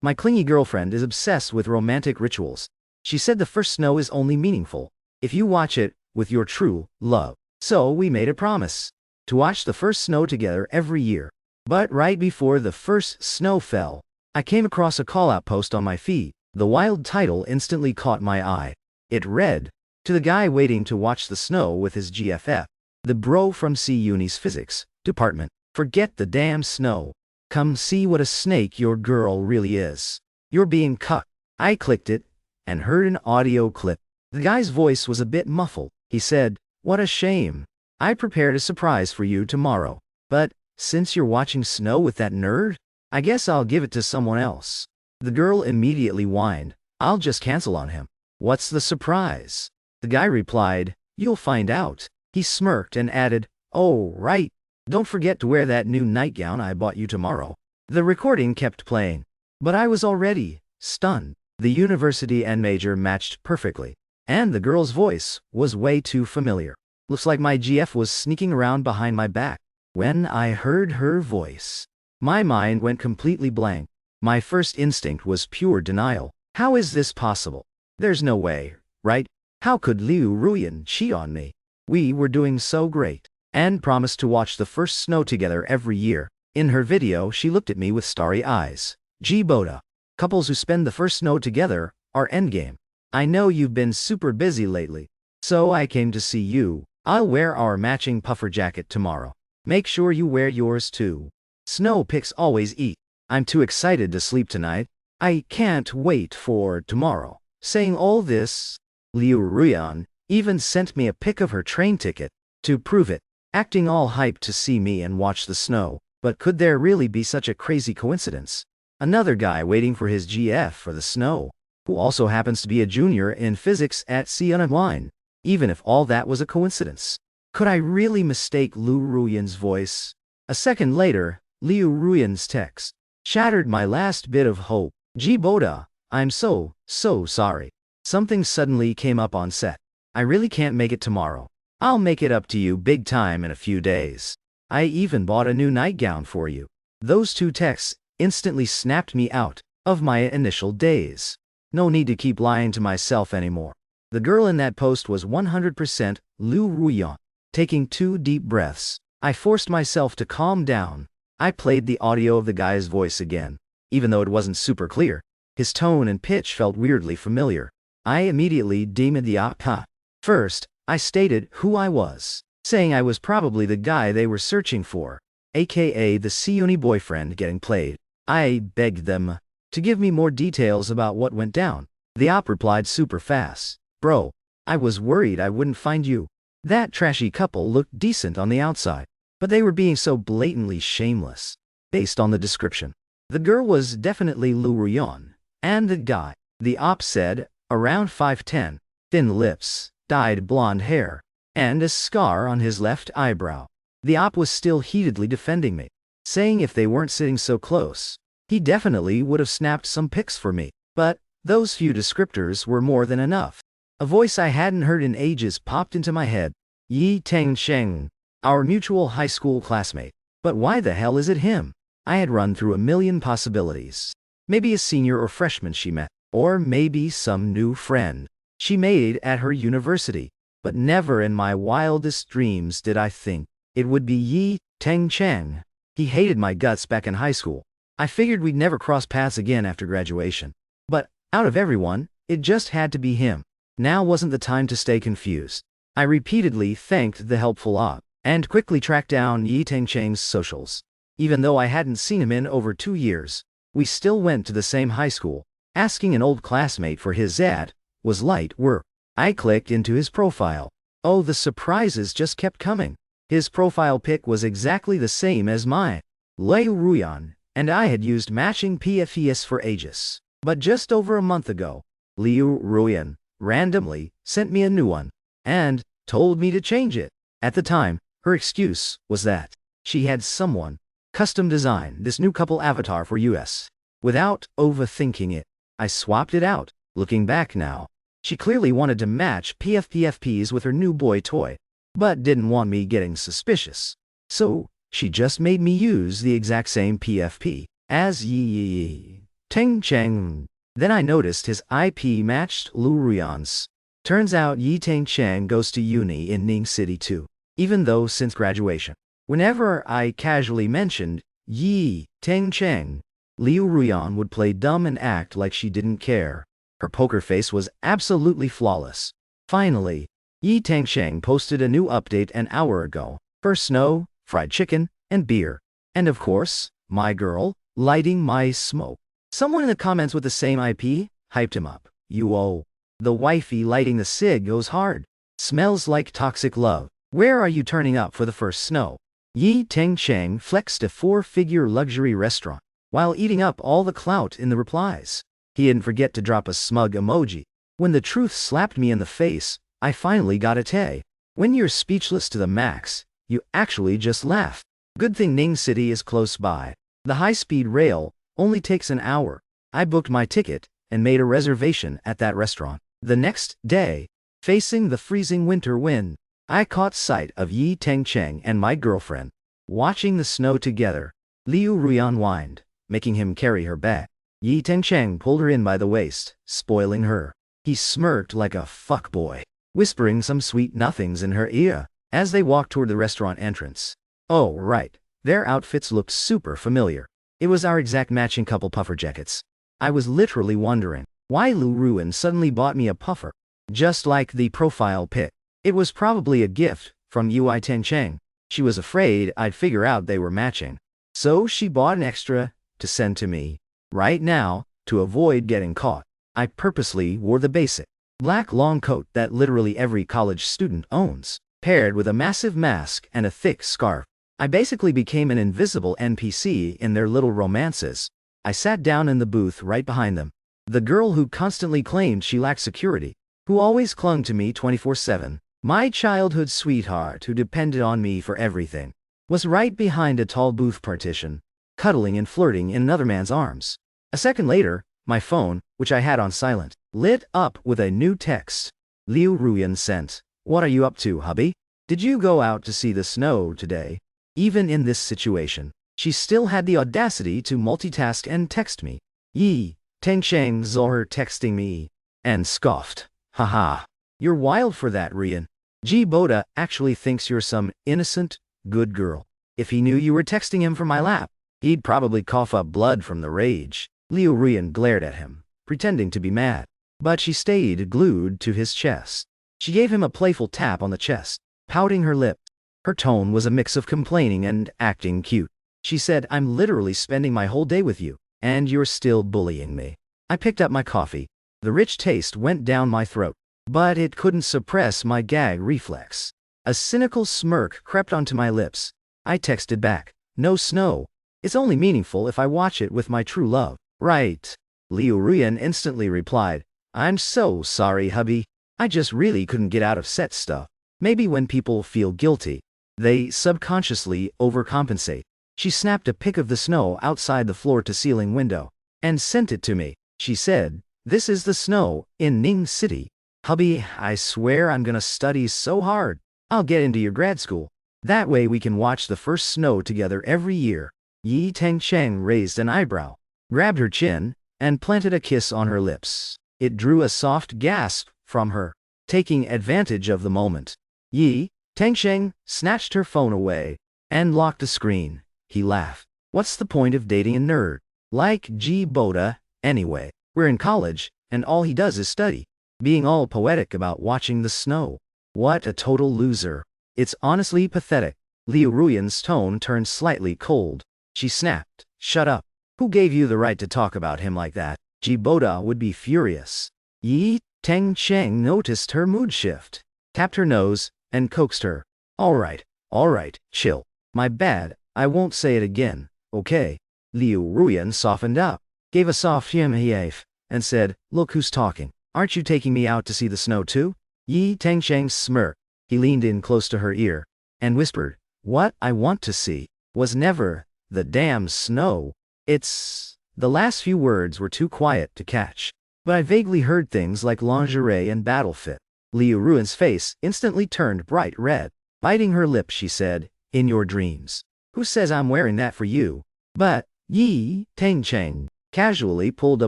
My clingy girlfriend is obsessed with romantic rituals. She said the first snow is only meaningful if you watch it with your true love. So we made a promise to watch the first snow together every year. But right before the first snow fell, I came across a call-out post on my feed. The wild title instantly caught my eye. It read, "To the guy waiting to watch the snow with his GFF, the bro from CUNY's physics department, forget the damn snow. Come see what a snake your girl really is. You're being cucked." I clicked it and heard an audio clip. The guy's voice was a bit muffled. He said, "What a shame. I prepared a surprise for you tomorrow. But since you're watching snow with that nerd, I guess I'll give it to someone else." The girl immediately whined, "I'll just cancel on him. What's the surprise?" The guy replied, "You'll find out." He smirked and added, "Oh, right. Don't forget to wear that new nightgown I bought you tomorrow." The recording kept playing, but I was already stunned. The university and major matched perfectly, and the girl's voice was way too familiar. Looks like my GF was sneaking around behind my back. When I heard her voice, my mind went completely blank. My first instinct was pure denial. How is this possible? There's no way, right? How could Liu Ruyan cheat on me? We were doing so great, and promised to watch the first snow together every year. In her video, she looked at me with starry eyes. Boda. Couples who spend the first snow together are endgame. I know you've been super busy lately, so I came to see you. I'll wear our matching puffer jacket tomorrow. Make sure you wear yours too. Snow pics always eat. I'm too excited to sleep tonight. I can't wait for tomorrow. Saying all this, Liu Ruyan even sent me a pic of her train ticket to prove it, acting all hyped to see me and watch the snow. But could there really be such a crazy coincidence? Another guy waiting for his GF for the snow, who also happens to be a junior in physics at CUNY. Even if all that was a coincidence, could I really mistake Liu Ruyan's voice? A second later, Liu Ruyan's text shattered my last bit of hope. Boda, I'm so sorry. Something suddenly came up on set. I really can't make it tomorrow. I'll make it up to you big time in a few days. I even bought a new nightgown for you. Those two texts instantly snapped me out of my initial daze. No need to keep lying to myself anymore. The girl in that post was 100% Liu Ruyan. Taking 2 deep breaths, I forced myself to calm down. I played the audio of the guy's voice again. Even though it wasn't super clear, his tone and pitch felt weirdly familiar. I immediately deemed the oppa. First, I stated who I was, saying I was probably the guy they were searching for, aka the CUNY boyfriend getting played. I begged them to give me more details about what went down. The op replied super fast, "Bro, I was worried I wouldn't find you. That trashy couple looked decent on the outside, but they were being so blatantly shameless." Based on the description, the girl was definitely Liu Ruyan, and the guy, the op said, around 5'10", thin lips, dyed blonde hair, and a scar on his left eyebrow. The op was still heatedly defending me, saying if they weren't sitting so close, he definitely would have snapped some pics for me. But those few descriptors were more than enough. A voice I hadn't heard in ages popped into my head. Yi Tengsheng, our mutual high school classmate. But why the hell is it him? I had run through a million possibilities. Maybe a senior or freshman she met, or maybe some new friend she made at her university. But never in my wildest dreams did I think it would be Yi Tengcheng. He hated my guts back in high school. I figured we'd never cross paths again after graduation. But out of everyone, it just had to be him. Now wasn't the time to stay confused. I repeatedly thanked the helpful op, and quickly tracked down Yi Tengcheng's socials. Even though I hadn't seen him in over 2 years, we still went to the same high school. Asking an old classmate for his ad was light work. I clicked into his profile. Oh, the surprises just kept coming. His profile pic was exactly the same as mine. Liu Ruyan and I had used matching PFEs for ages. But just over a month ago, Liu Ruyan randomly sent me a new one and told me to change it. At the time, her excuse was that she had someone custom design this new couple avatar for us. Without overthinking it, I swapped it out. Looking back now, she clearly wanted to match PFPFPs with her new boy toy, but didn't want me getting suspicious. So, she just made me use the exact same PFP as Yi. Teng Cheng. Then I noticed his IP matched Lu Ruyan's. Turns out Yi Teng Cheng goes to uni in Nhi City too, even though since graduation. Whenever I casually mentioned Yi Teng Cheng, Liu Ruyan would play dumb and act like she didn't care. Her poker face was absolutely flawless. Finally, Yi Teng Cheng posted a new update an hour ago. First snow, fried chicken, and beer. And of course, my girl, lighting my smoke. Someone in the comments with the same IP hyped him up. The wifey lighting the cig goes hard. Smells like toxic love. Where are you turning up for the first snow? Yi Teng Cheng flexed a 4-figure luxury restaurant while eating up all the clout in the replies. He didn't forget to drop a smug emoji. When the truth slapped me in the face, I finally got it. Hey, when you're speechless to the max, you actually just laugh. Good thing Nhi City is close by. The high-speed rail only takes an hour. I booked my ticket and made a reservation at that restaurant. The next day, facing the freezing winter wind, I caught sight of Yi Teng Cheng and my girlfriend watching the snow together. Liu Ruyan whined, making him carry her back. Yi Teng Cheng pulled her in by the waist, spoiling her. He smirked like a fuckboy, whispering some sweet nothings in her ear as they walked toward the restaurant entrance. Oh, right. Their outfits looked super familiar. It was our exact matching couple puffer jackets. I was literally wondering why Lu Ruyan suddenly bought me a puffer, just like the profile pic. It was probably a gift from Yi Teng Cheng. She was afraid I'd figure out they were matching. So she bought an extra to send to me. Right now, to avoid getting caught, I purposely wore the basic black long coat that literally every college student owns, paired with a massive mask and a thick scarf. I basically became an invisible NPC in their little romances. I sat down in the booth right behind them. The girl who constantly claimed she lacked security, who always clung to me 24/7, my childhood sweetheart who depended on me for everything, was right behind a tall booth partition, cuddling and flirting in another man's arms. A second later, my phone, which I had on silent, lit up with a new text. Liu Ruyan sent. What are you up to, hubby? Did you go out to see the snow today? Even in this situation, she still had the audacity to multitask and text me. Yi Teng Cheng saw her texting me and scoffed. Haha. You're wild for that, Ruyan. G. Boda actually thinks you're some innocent, good girl. If he knew you were texting him from my lap, he'd probably cough up blood from the rage. Liu Ruyan glared at him, pretending to be mad. But she stayed glued to his chest. She gave him a playful tap on the chest, pouting her lips. Her tone was a mix of complaining and acting cute. She said, I'm literally spending my whole day with you, and you're still bullying me. I picked up my coffee. The rich taste went down my throat, but it couldn't suppress my gag reflex. A cynical smirk crept onto my lips. I texted back, no snow. It's only meaningful if I watch it with my true love. Right. Liu Ruyan instantly replied, I'm so sorry, hubby. I just really couldn't get out of set stuff. Maybe when people feel guilty, they subconsciously overcompensate. She snapped a pic of the snow outside the floor-to-ceiling window and sent it to me. She said, this is the snow in Nhi City. Hubby, I swear I'm gonna study so hard. I'll get into your grad school. That way we can watch the first snow together every year. Yi Teng Cheng raised an eyebrow, grabbed her chin, and planted a kiss on her lips. It drew a soft gasp from her, taking advantage of the moment. Yi Teng Cheng snatched her phone away and locked the screen. He laughed. What's the point of dating a nerd like G. Boda, anyway? We're in college, and all he does is study, being all poetic about watching the snow. What a total loser. It's honestly pathetic. Liu Ruyan's tone turned slightly cold. She snapped, shut up. Who gave you the right to talk about him like that? G. Boda would be furious. Yi Teng Cheng noticed her mood shift, tapped her nose, and coaxed her. All right, chill. My bad, I won't say it again, okay? Liu Ruyan softened up, gave a soft yim-hiaf, and said, look who's talking. Aren't you taking me out to see the snow too? Yi Teng Cheng smirked. He leaned in close to her ear and whispered, what I want to see was never the damn snow. It's... The last few words were too quiet to catch, but I vaguely heard things like lingerie and battle fit. Liu Ruyan's face instantly turned bright red. Biting her lip, she said, in your dreams. Who says I'm wearing that for you? But, Yi Teng Cheng casually pulled a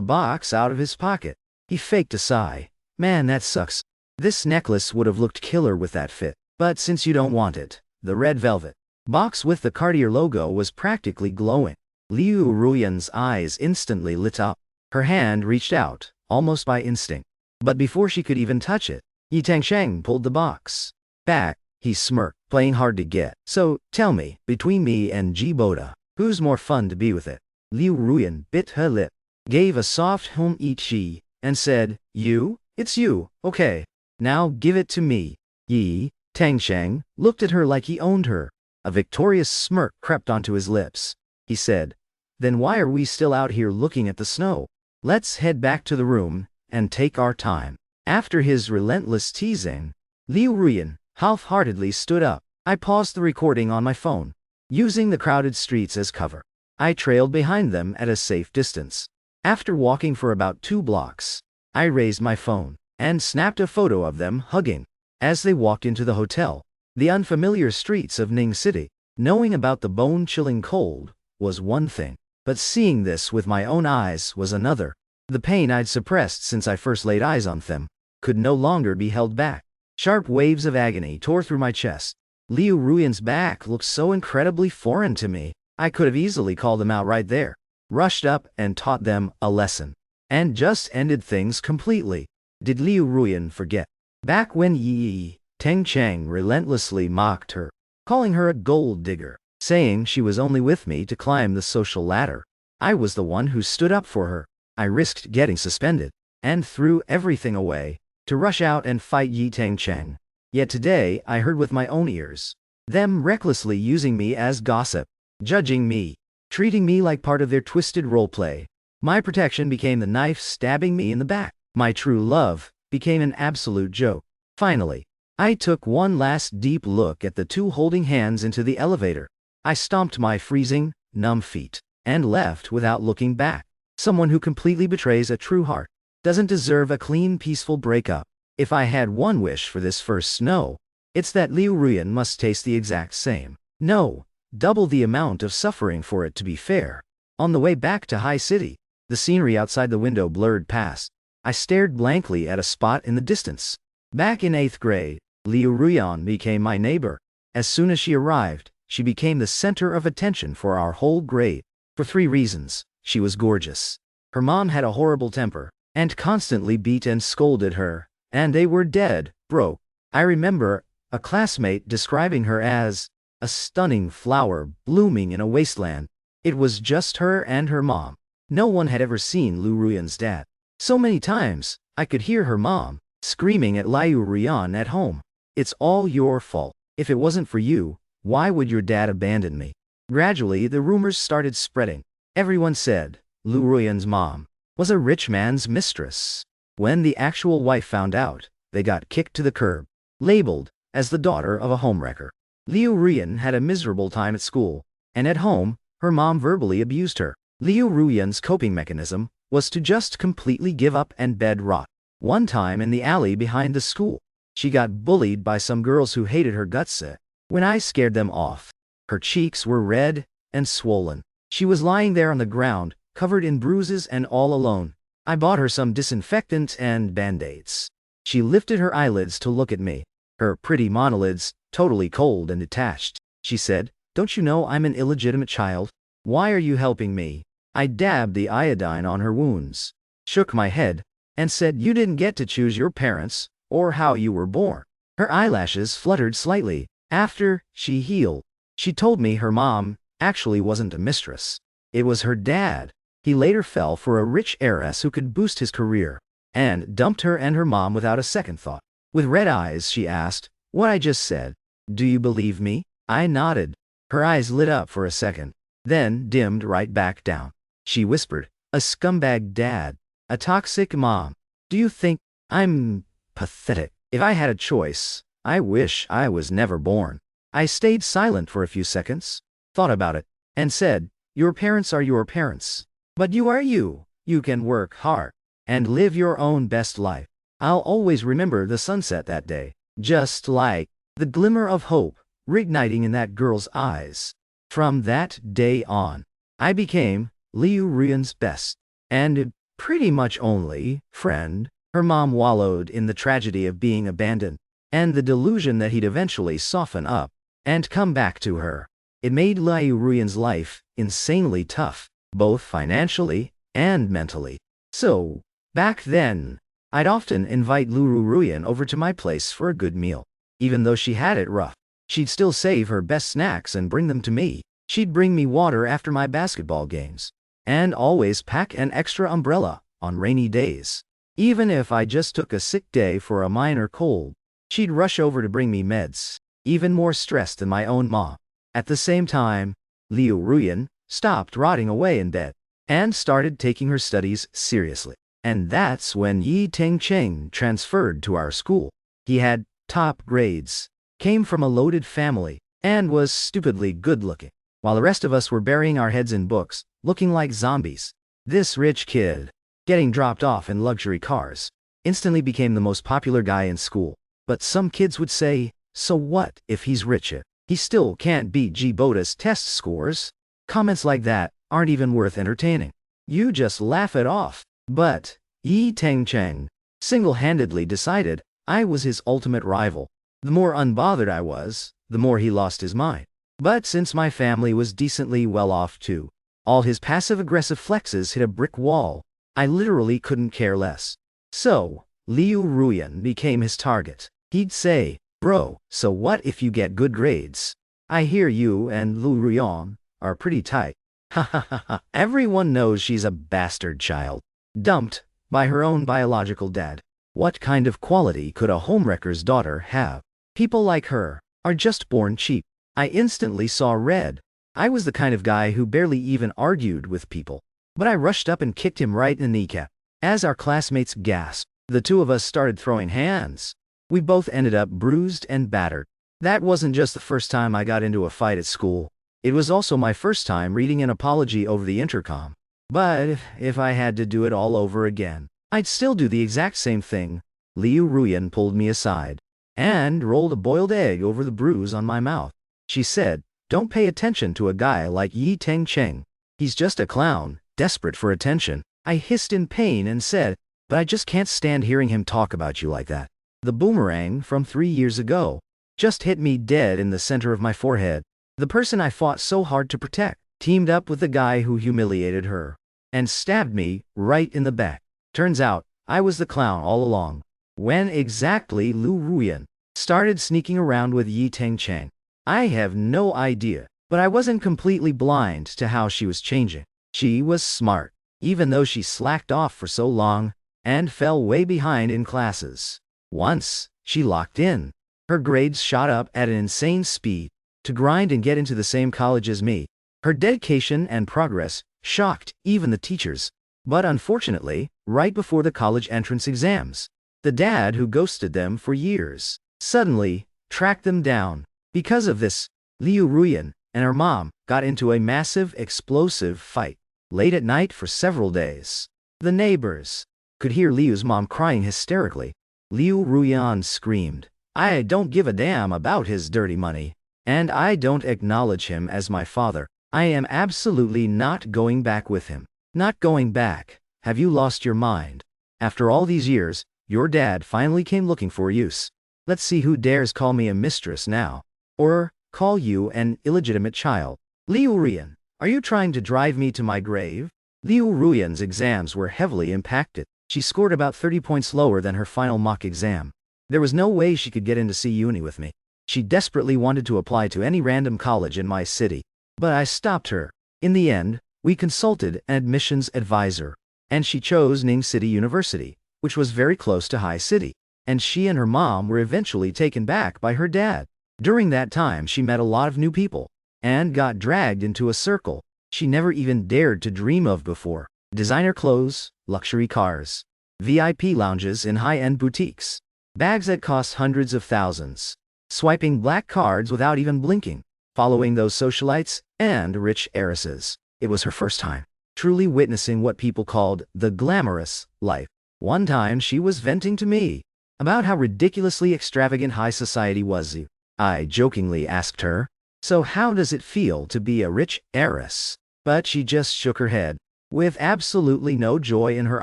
box out of his pocket. He faked a sigh. Man, that sucks. This necklace would have looked killer with that fit. But since you don't want it, the red velvet box with the Cartier logo was practically glowing. Liu Ruyan's eyes instantly lit up. Her hand reached out, almost by instinct. But before she could even touch it, Yi Tangsheng pulled the box back. He smirked, playing hard to get. So, tell me, between me and Ji Boda, who's more fun to be with it? Liu Ruyan bit her lip, gave a soft hum ichi, and said, You? It's you, okay. Now give it to me. Yi Tangsheng looked at her like he owned her. A victorious smirk crept onto his lips. He said, Then why are we still out here looking at the snow? Let's head back to the room and take our time. After his relentless teasing, Liu Ruyan half-heartedly stood up. I paused the recording on my phone, using the crowded streets as cover. I trailed behind them at a safe distance. After walking for about 2 blocks, I raised my phone and snapped a photo of them hugging. As they walked into the hotel, the unfamiliar streets of Ning City, knowing about the bone-chilling cold was one thing, but seeing this with my own eyes was another. The pain I'd suppressed since I first laid eyes on them could no longer be held back. Sharp waves of agony tore through my chest. Liu Ruyan's back looked so incredibly foreign to me. I could have easily called them out right there, rushed up and taught them a lesson, and just ended things completely. Did Liu Ruyan forget back when Yi Tangsheng relentlessly mocked her, calling her a gold digger, saying she was only with me to climb the social ladder? I was the one who stood up for her. I risked getting suspended and threw everything away to rush out and fight Yi Tangsheng. Yet today I heard with my own ears them recklessly using me as gossip, judging me, treating me like part of their twisted roleplay. My protection became the knife stabbing me in the back. My true love became an absolute joke. Finally, I took one last deep look at the two holding hands into the elevator. I stomped my freezing, numb feet and left without looking back. Someone who completely betrays a true heart doesn't deserve a clean, peaceful breakup. If I had one wish for this first snow, it's that Liu Ruyan must taste the exact same. No, double the amount of suffering for it to be fair. On the way back to High City, the scenery outside the window blurred past. I stared blankly at a spot in the distance. Back in 8th grade, Liu Ruyan became my neighbor. As soon as she arrived, she became the center of attention for our whole grade. For 3 reasons. She was gorgeous. Her mom had a horrible temper and constantly beat and scolded her, and they were dead broke. I remember a classmate describing her as a stunning flower blooming in a wasteland. It was just her and her mom. No one had ever seen Liu Ruyan's dad. So many times, I could hear her mom screaming at Liu Ruyan at home. It's all your fault. If it wasn't for you, why would your dad abandon me? Gradually, the rumors started spreading. Everyone said Liu Ruyan's mom was a rich man's mistress. When the actual wife found out, they got kicked to the curb, labeled as the daughter of a homewrecker. Liu Ruyan had a miserable time at school, and at home, her mom verbally abused her. Liu Ruyan's coping mechanism was to just completely give up and bed rot. One time in the alley behind the school, she got bullied by some girls who hated her guts. When I scared them off, her cheeks were red and swollen. She was lying there on the ground, covered in bruises and all alone. I bought her some disinfectant and band-aids. She lifted her eyelids to look at me, her pretty monolids totally cold and detached. She said, "Don't you know I'm an illegitimate child? Why are you helping me?" I dabbed the iodine on her wounds, shook my head, and said, "You didn't get to choose your parents or how you were born." Her eyelashes fluttered slightly. After she healed, she told me her mom actually wasn't a mistress. It was her dad. He later fell for a rich heiress who could boost his career, and dumped her and her mom without a second thought. With red eyes, she asked, "What I just said, do you believe me?" I nodded. Her eyes lit up for a second, then dimmed right back down. She whispered, "A scumbag dad, a toxic mom. Do you think I'm pathetic? If I had a choice, I wish I was never born." I stayed silent for a few seconds, thought about it, and said, "Your parents are your parents. But you are you. You can work hard and live your own best life." I'll always remember the sunset that day, just like the glimmer of hope reigniting in that girl's eyes. From that day on, I became Liu Ruyan's best and pretty much only friend. Her mom wallowed in the tragedy of being abandoned, and the delusion that he'd eventually soften up and come back to her. It made Liu Ruyan's life insanely tough, both financially and mentally. So, back then, I'd often invite Liu Ruyan over to my place for a good meal. Even though she had it rough, she'd still save her best snacks and bring them to me. She'd bring me water after my basketball games, and always pack an extra umbrella on rainy days. Even if I just took a sick day for a minor cold, she'd rush over to bring me meds, even more stressed than my own mom. At the same time, Liu Ruyan stopped rotting away in bed and started taking her studies seriously. And that's when Yi Tengcheng transferred to our school. He had top grades, came from a loaded family, and was stupidly good-looking, while the rest of us were burying our heads in books, looking like zombies. This rich kid, getting dropped off in luxury cars, instantly became the most popular guy in school. But some kids would say, so what if he's rich? He still can't beat G-Bota's test scores. Comments like that aren't even worth entertaining. You just laugh it off. But Yi Tengcheng single-handedly decided I was his ultimate rival. The more unbothered I was, the more he lost his mind. But since my family was decently well off too, all his passive-aggressive flexes hit a brick wall. I literally couldn't care less. So, Liu Ruyan became his target. He'd say, bro, so what if you get good grades? I hear you and Liu Ruyan are pretty tight. Ha ha ha ha. Everyone knows she's a bastard child, dumped by her own biological dad. What kind of quality could a homewrecker's daughter have? People like her are just born cheap. I instantly saw red. I was the kind of guy who barely even argued with people, but I rushed up and kicked him right in the kneecap. As our classmates gasped, the two of us started throwing hands. We both ended up bruised and battered. That wasn't just the first time I got into a fight at school. It was also my first time reading an apology over the intercom. But if I had to do it all over again, I'd still do the exact same thing. Liu Ruyan pulled me aside and rolled a boiled egg over the bruise on my mouth. She said, don't pay attention to a guy like Yi Tengcheng. He's just a clown, desperate for attention. I hissed in pain and said, but I just can't stand hearing him talk about you like that. The boomerang from 3 years ago just hit me dead in the center of my forehead. The person I fought so hard to protect teamed up with the guy who humiliated her and stabbed me right in the back. Turns out, I was the clown all along. When exactly Liu Ruyan started sneaking around with Yi Tengcheng, I have no idea, but I wasn't completely blind to how she was changing. She was smart, even though she slacked off for so long and fell way behind in classes. Once, she locked in. Her grades shot up at an insane speed to grind and get into the same college as me. Her dedication and progress shocked even the teachers. But unfortunately, right before the college entrance exams, the dad who ghosted them for years suddenly tracked them down. Because of this, Liu Ruyan and her mom got into a massive, explosive fight late at night for several days. The neighbors could hear Liu's mom crying hysterically. Liu Ruyan screamed, I don't give a damn about his dirty money, and I don't acknowledge him as my father. I am absolutely not going back with him. Not going back. Have you lost your mind? After all these years, your dad finally came looking for use. Let's see who dares call me a mistress now. Or call you an illegitimate child. Liu Ruyan, are you trying to drive me to my grave? Liu Ruyan's exams were heavily impacted. She scored about 30 points lower than her final mock exam. There was no way she could get into uni with me. She desperately wanted to apply to any random college in my city. But I stopped her. In the end, we consulted an admissions advisor, and she chose Ning City University, which was very close to High City, and she and her mom were eventually taken back by her dad. During that time, she met a lot of new people, and got dragged into a circle she never even dared to dream of before. Designer clothes, luxury cars, VIP lounges in high-end boutiques, bags that cost hundreds of thousands, swiping black cards without even blinking, following those socialites and rich heiresses. It was her first time truly witnessing what people called the glamorous life. One time she was venting to me about how ridiculously extravagant high society was. I jokingly asked her, so how does it feel to be a rich heiress? But she just shook her head. With absolutely no joy in her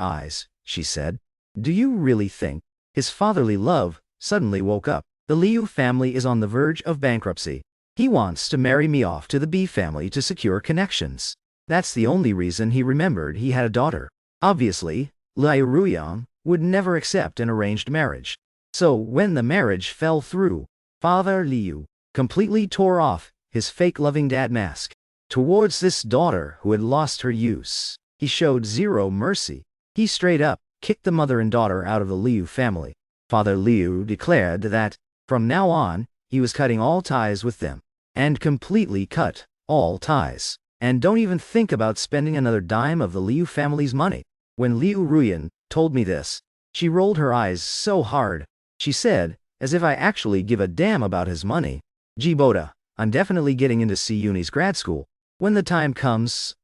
eyes, she said, "Do you really think?" His fatherly love suddenly woke up. "The Liu family is on the verge of bankruptcy. He wants to marry me off to the B family to secure connections." That's the only reason he remembered he had a daughter. Obviously, Liu Ruyan would never accept an arranged marriage. So when the marriage fell through, Father Liu completely tore off his fake loving dad mask. Towards this daughter who had lost her use, he showed zero mercy. He straight up kicked the mother and daughter out of the Liu family. Father Liu declared that, from now on, he was cutting all ties with them. And completely cut all ties. And don't even think about spending another dime of the Liu family's money. When Liu Ruyan told me this, she rolled her eyes so hard. She said, as if I actually give a damn about his money, "Jiboda, I'm definitely getting into Siyuni's grad school. When the time comes,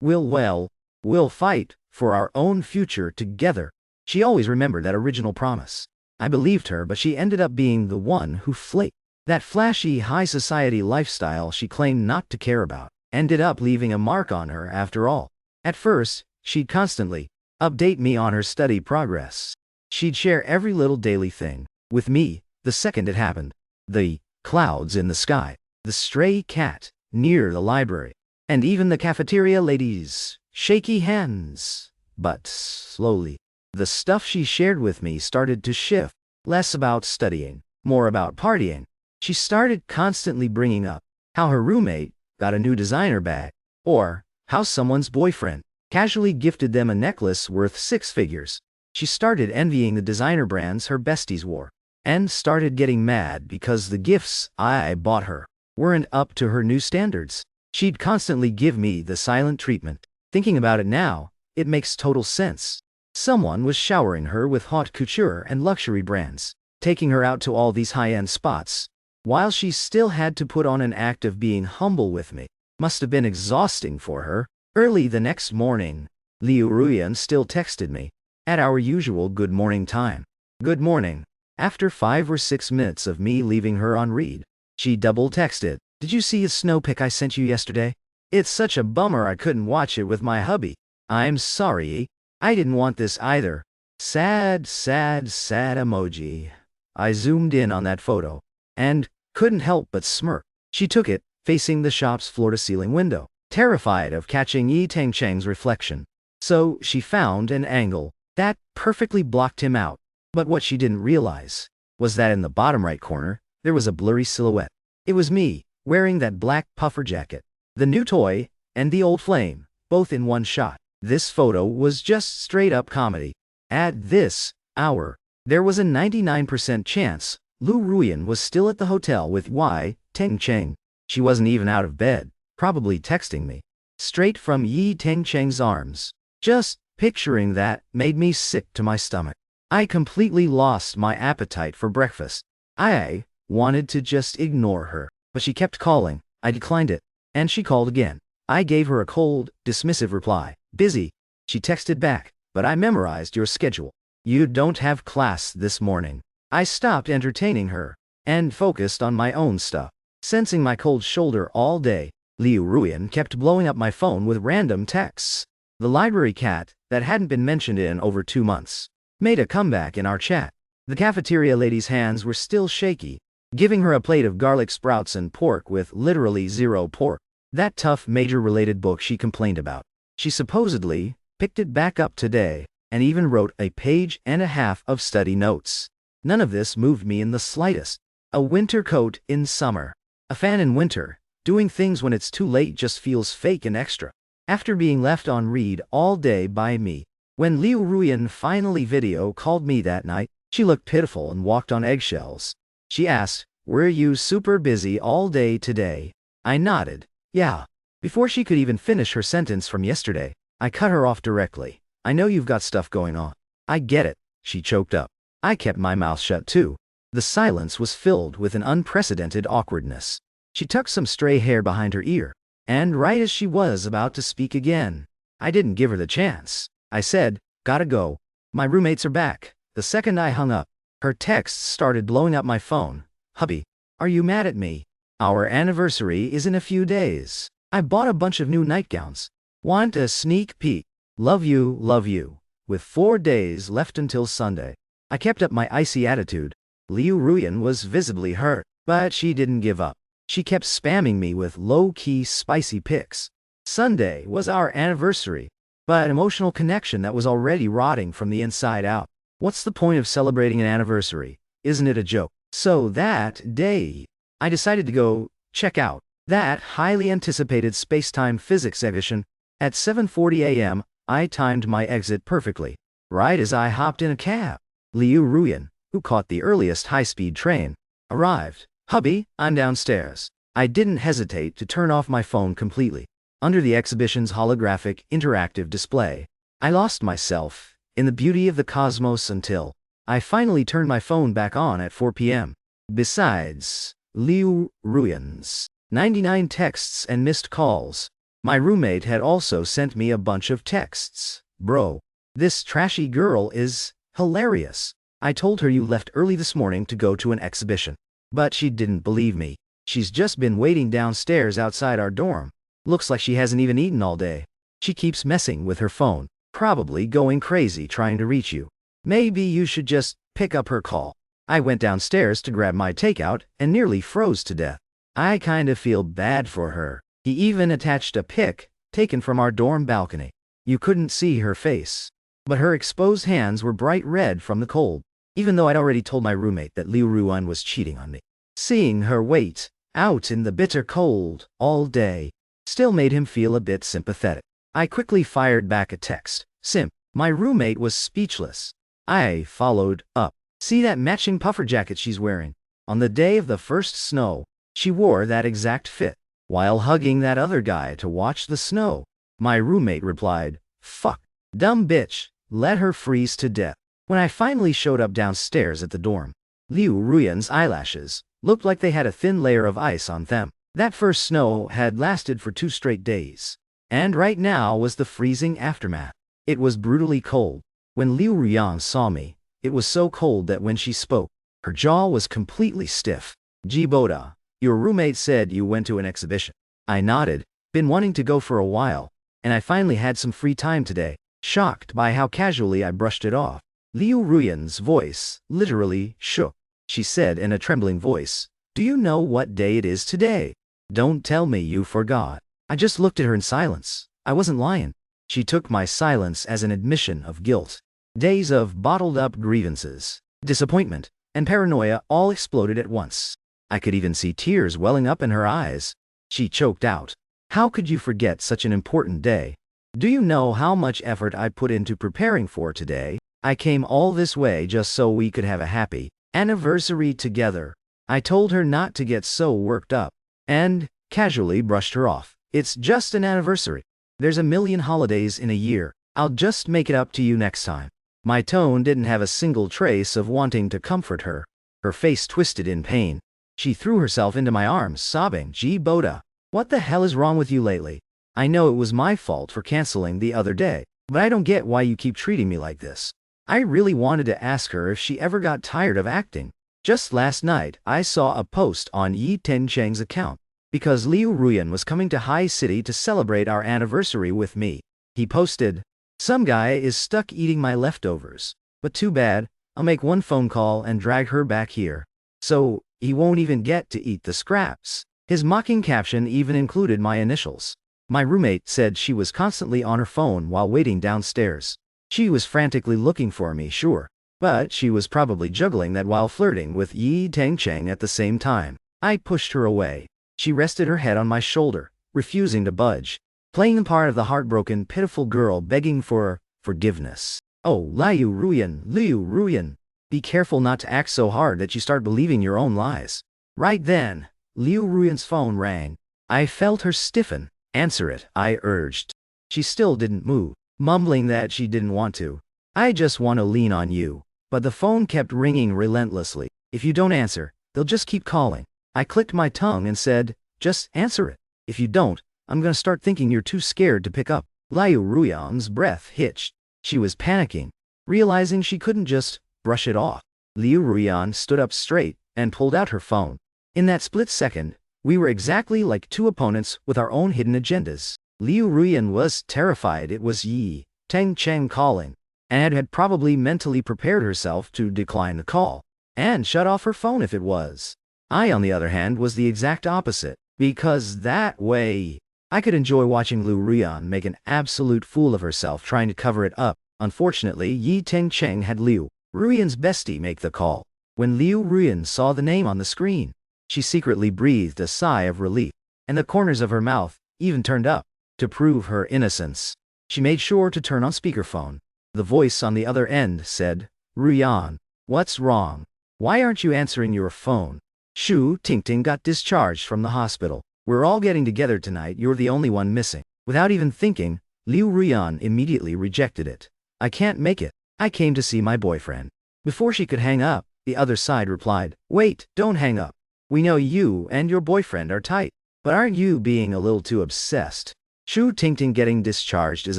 we'll fight for our own future together." She always remembered that original promise. I believed her, but she ended up being the one who flaked. That flashy high society lifestyle she claimed not to care about ended up leaving a mark on her after all. At first, she'd constantly update me on her study progress. She'd share every little daily thing with me the second it happened. The clouds in the sky, the stray cat near the library, and even the cafeteria ladies' shaky hands. But slowly, the stuff she shared with me started to shift. Less about studying, more about partying. She started constantly bringing up how her roommate got a new designer bag, or how someone's boyfriend casually gifted them a necklace worth 6 figures. She started envying the designer brands her besties wore, and started getting mad because the gifts I bought her weren't up to her new standards. She'd constantly give me the silent treatment. Thinking about it now, it makes total sense. Someone was showering her with haute couture and luxury brands, taking her out to all these high-end spots, while she still had to put on an act of being humble with me. Must have been exhausting for her. Early the next morning, Liu Ruyan still texted me, at our usual good morning time. "Good morning." After 5 or 6 minutes of me leaving her on read, she double texted, "Did you see a snow pic I sent you yesterday? It's such a bummer I couldn't watch it with my hubby. I'm sorry. I didn't want this either. Sad, sad, sad emoji." I zoomed in on that photo, and couldn't help but smirk. She took it, facing the shop's floor-to-ceiling window, terrified of catching Yi Tengcheng's reflection. So she found an angle that perfectly blocked him out. But what she didn't realize was that in the bottom right corner, there was a blurry silhouette. It was me, wearing that black puffer jacket, the new toy, and the old flame, both in one shot. This photo was just straight-up comedy. At this hour, there was a 99% chance Liu Ruyan was still at the hotel with Yi Tengcheng. She wasn't even out of bed, probably texting me, straight from Yi Tengcheng's arms. Just picturing that made me sick to my stomach. I completely lost my appetite for breakfast. I wanted to just ignore her, but she kept calling. I declined it, and she called again. I gave her a cold, dismissive reply. "Busy." She texted back, "But I memorized your schedule. You don't have class this morning." I stopped entertaining her and focused on my own stuff. Sensing my cold shoulder all day, Liu Ruyan kept blowing up my phone with random texts. The library cat, that hadn't been mentioned in over 2 months, made a comeback in our chat. The cafeteria lady's hands were still shaky, giving her a plate of garlic sprouts and pork with literally zero pork. That tough major-related book she complained about. She supposedly picked it back up today, and even wrote a page and a half of study notes. None of this moved me in the slightest. A winter coat in summer, a fan in winter, doing things when it's too late just feels fake and extra. After being left on read all day by me, when Liu Ruyan finally video called me that night, she looked pitiful and walked on eggshells. She asked, "Were you super busy all day today?" I nodded, "Yeah." Before she could even finish her sentence from yesterday, I cut her off directly. "I know you've got stuff going on." "I get it," she choked up. I kept my mouth shut too. The silence was filled with an unprecedented awkwardness. She tucked some stray hair behind her ear, and right as she was about to speak again, I didn't give her the chance. I said, "Gotta go. My roommates are back." The second I hung up, her texts started blowing up my phone. "Hubby, are you mad at me? Our anniversary is in a few days. I bought a bunch of new nightgowns. Want a sneak peek? Love you, love you. With 4 days left until Sunday, I kept up my icy attitude. Liu Ruyan was visibly hurt, but she didn't give up. She kept spamming me with low-key spicy pics. Sunday was our anniversary, but an emotional connection that was already rotting from the inside out. What's the point of celebrating an anniversary? Isn't it a joke? So that day, I decided to go check out that highly anticipated space-time physics exhibition. At 7:40 a.m., I timed my exit perfectly. Right as I hopped in a cab, Liu Ruyan, who caught the earliest high-speed train, arrived. Hubby, I'm downstairs. I didn't hesitate to turn off my phone completely. Under the exhibition's holographic, interactive display, I lost myself in the beauty of the cosmos until I finally turned my phone back on at 4 p.m. Besides Liu Ruyan's 99 texts and missed calls, my roommate had also sent me a bunch of texts. Bro, this trashy girl is hilarious. I told her you left early this morning to go to an exhibition, but she didn't believe me. She's just been waiting downstairs outside our dorm. Looks like she hasn't even eaten all day. She keeps messing with her phone, probably going crazy trying to reach you. Maybe you should just pick up her call. I went downstairs to grab my takeout and nearly froze to death. I kind of feel bad for her. He even attached a pic taken from our dorm balcony. You couldn't see her face, but her exposed hands were bright red from the cold, even though I'd already told my roommate that Liu Ruyan was cheating on me. Seeing her wait out in the bitter cold all day still made him feel a bit sympathetic. I quickly fired back a text. Simp. My roommate was speechless. I followed up. See that matching puffer jacket she's wearing? On the day of the first snow, she wore that exact fit, while hugging that other guy to watch the snow. My roommate replied, fuck. Dumb bitch. Let her freeze to death. When I finally showed up downstairs at the dorm, Liu Ruyan's eyelashes looked like they had a thin layer of ice on them. That first snow had lasted for 2 straight days, and right now was the freezing aftermath. It was brutally cold. When Liu Ruyan saw me, it was so cold that when she spoke, her jaw was completely stiff. Jiboda, your roommate said you went to an exhibition. I nodded. Been wanting to go for a while, and I finally had some free time today. Shocked by how casually I brushed it off. Liu Ruyan's voice literally shook. She said in a trembling voice, do you know what day it is today? Don't tell me you forgot. I just looked at her in silence. I wasn't lying. She took my silence as an admission of guilt. Days of bottled-up grievances, disappointment, and paranoia all exploded at once. I could even see tears welling up in her eyes. She choked out. How could you forget such an important day? Do you know how much effort I put into preparing for today? I came all this way just so we could have a happy anniversary together. I told her not to get so worked up, and casually brushed her off. It's just an anniversary. There's a million holidays in a year. I'll just make it up to you next time. My tone didn't have a single trace of wanting to comfort her. Her face twisted in pain. She threw herself into my arms, sobbing, Jiboda, what the hell is wrong with you lately? I know it was my fault for canceling the other day, but I don't get why you keep treating me like this. I really wanted to ask her if she ever got tired of acting. Just last night, I saw a post on Yi Tencheng's account, because Liu Ruyan was coming to High City to celebrate our anniversary with me. He posted, some guy is stuck eating my leftovers, but too bad, I'll make one phone call and drag her back here. So, he won't even get to eat the scraps. His mocking caption even included my initials. My roommate said she was constantly on her phone while waiting downstairs. She was frantically looking for me, sure, but she was probably juggling that while flirting with Yi Tencheng at the same time. I pushed her away. She rested her head on my shoulder, refusing to budge, playing the part of the heartbroken, pitiful girl begging for forgiveness. Oh, Liu Ruyan, be careful not to act so hard that you start believing your own lies. Right then, Liu Ruyan's phone rang. I felt her stiffen. Answer it, I urged. She still didn't move, mumbling that she didn't want to. I just want to lean on you. But the phone kept ringing relentlessly. If you don't answer, they'll just keep calling. I clicked my tongue and said, just answer it. If you don't, I'm gonna start thinking you're too scared to pick up. Liu Ruyan's breath hitched. She was panicking, realizing she couldn't just brush it off. Liu Ruyan stood up straight and pulled out her phone. In that split second, we were exactly like two opponents with our own hidden agendas. Liu Ruyan was terrified it was Yi Teng-cheng calling, and had probably mentally prepared herself to decline the call, and shut off her phone if it was. I, on the other hand, was the exact opposite, because that way, I could enjoy watching Liu Ruyan make an absolute fool of herself trying to cover it up. Unfortunately, Yi Teng-cheng had Liu Ruyan's bestie make the call. When Liu Ruyan saw the name on the screen, she secretly breathed a sigh of relief, and the corners of her mouth even turned up. To prove her innocence, she made sure to turn on speakerphone. The voice on the other end said, "Ruyan, what's wrong? Why aren't you answering your phone? Shu Tingting got discharged from the hospital. We're all getting together tonight, you're the only one missing." Without even thinking, Liu Ruyan immediately rejected it. "I can't make it. I came to see my boyfriend." Before she could hang up, the other side replied, "Wait, don't hang up. We know you and your boyfriend are tight, but aren't you being a little too obsessed? Shu Tingting getting discharged is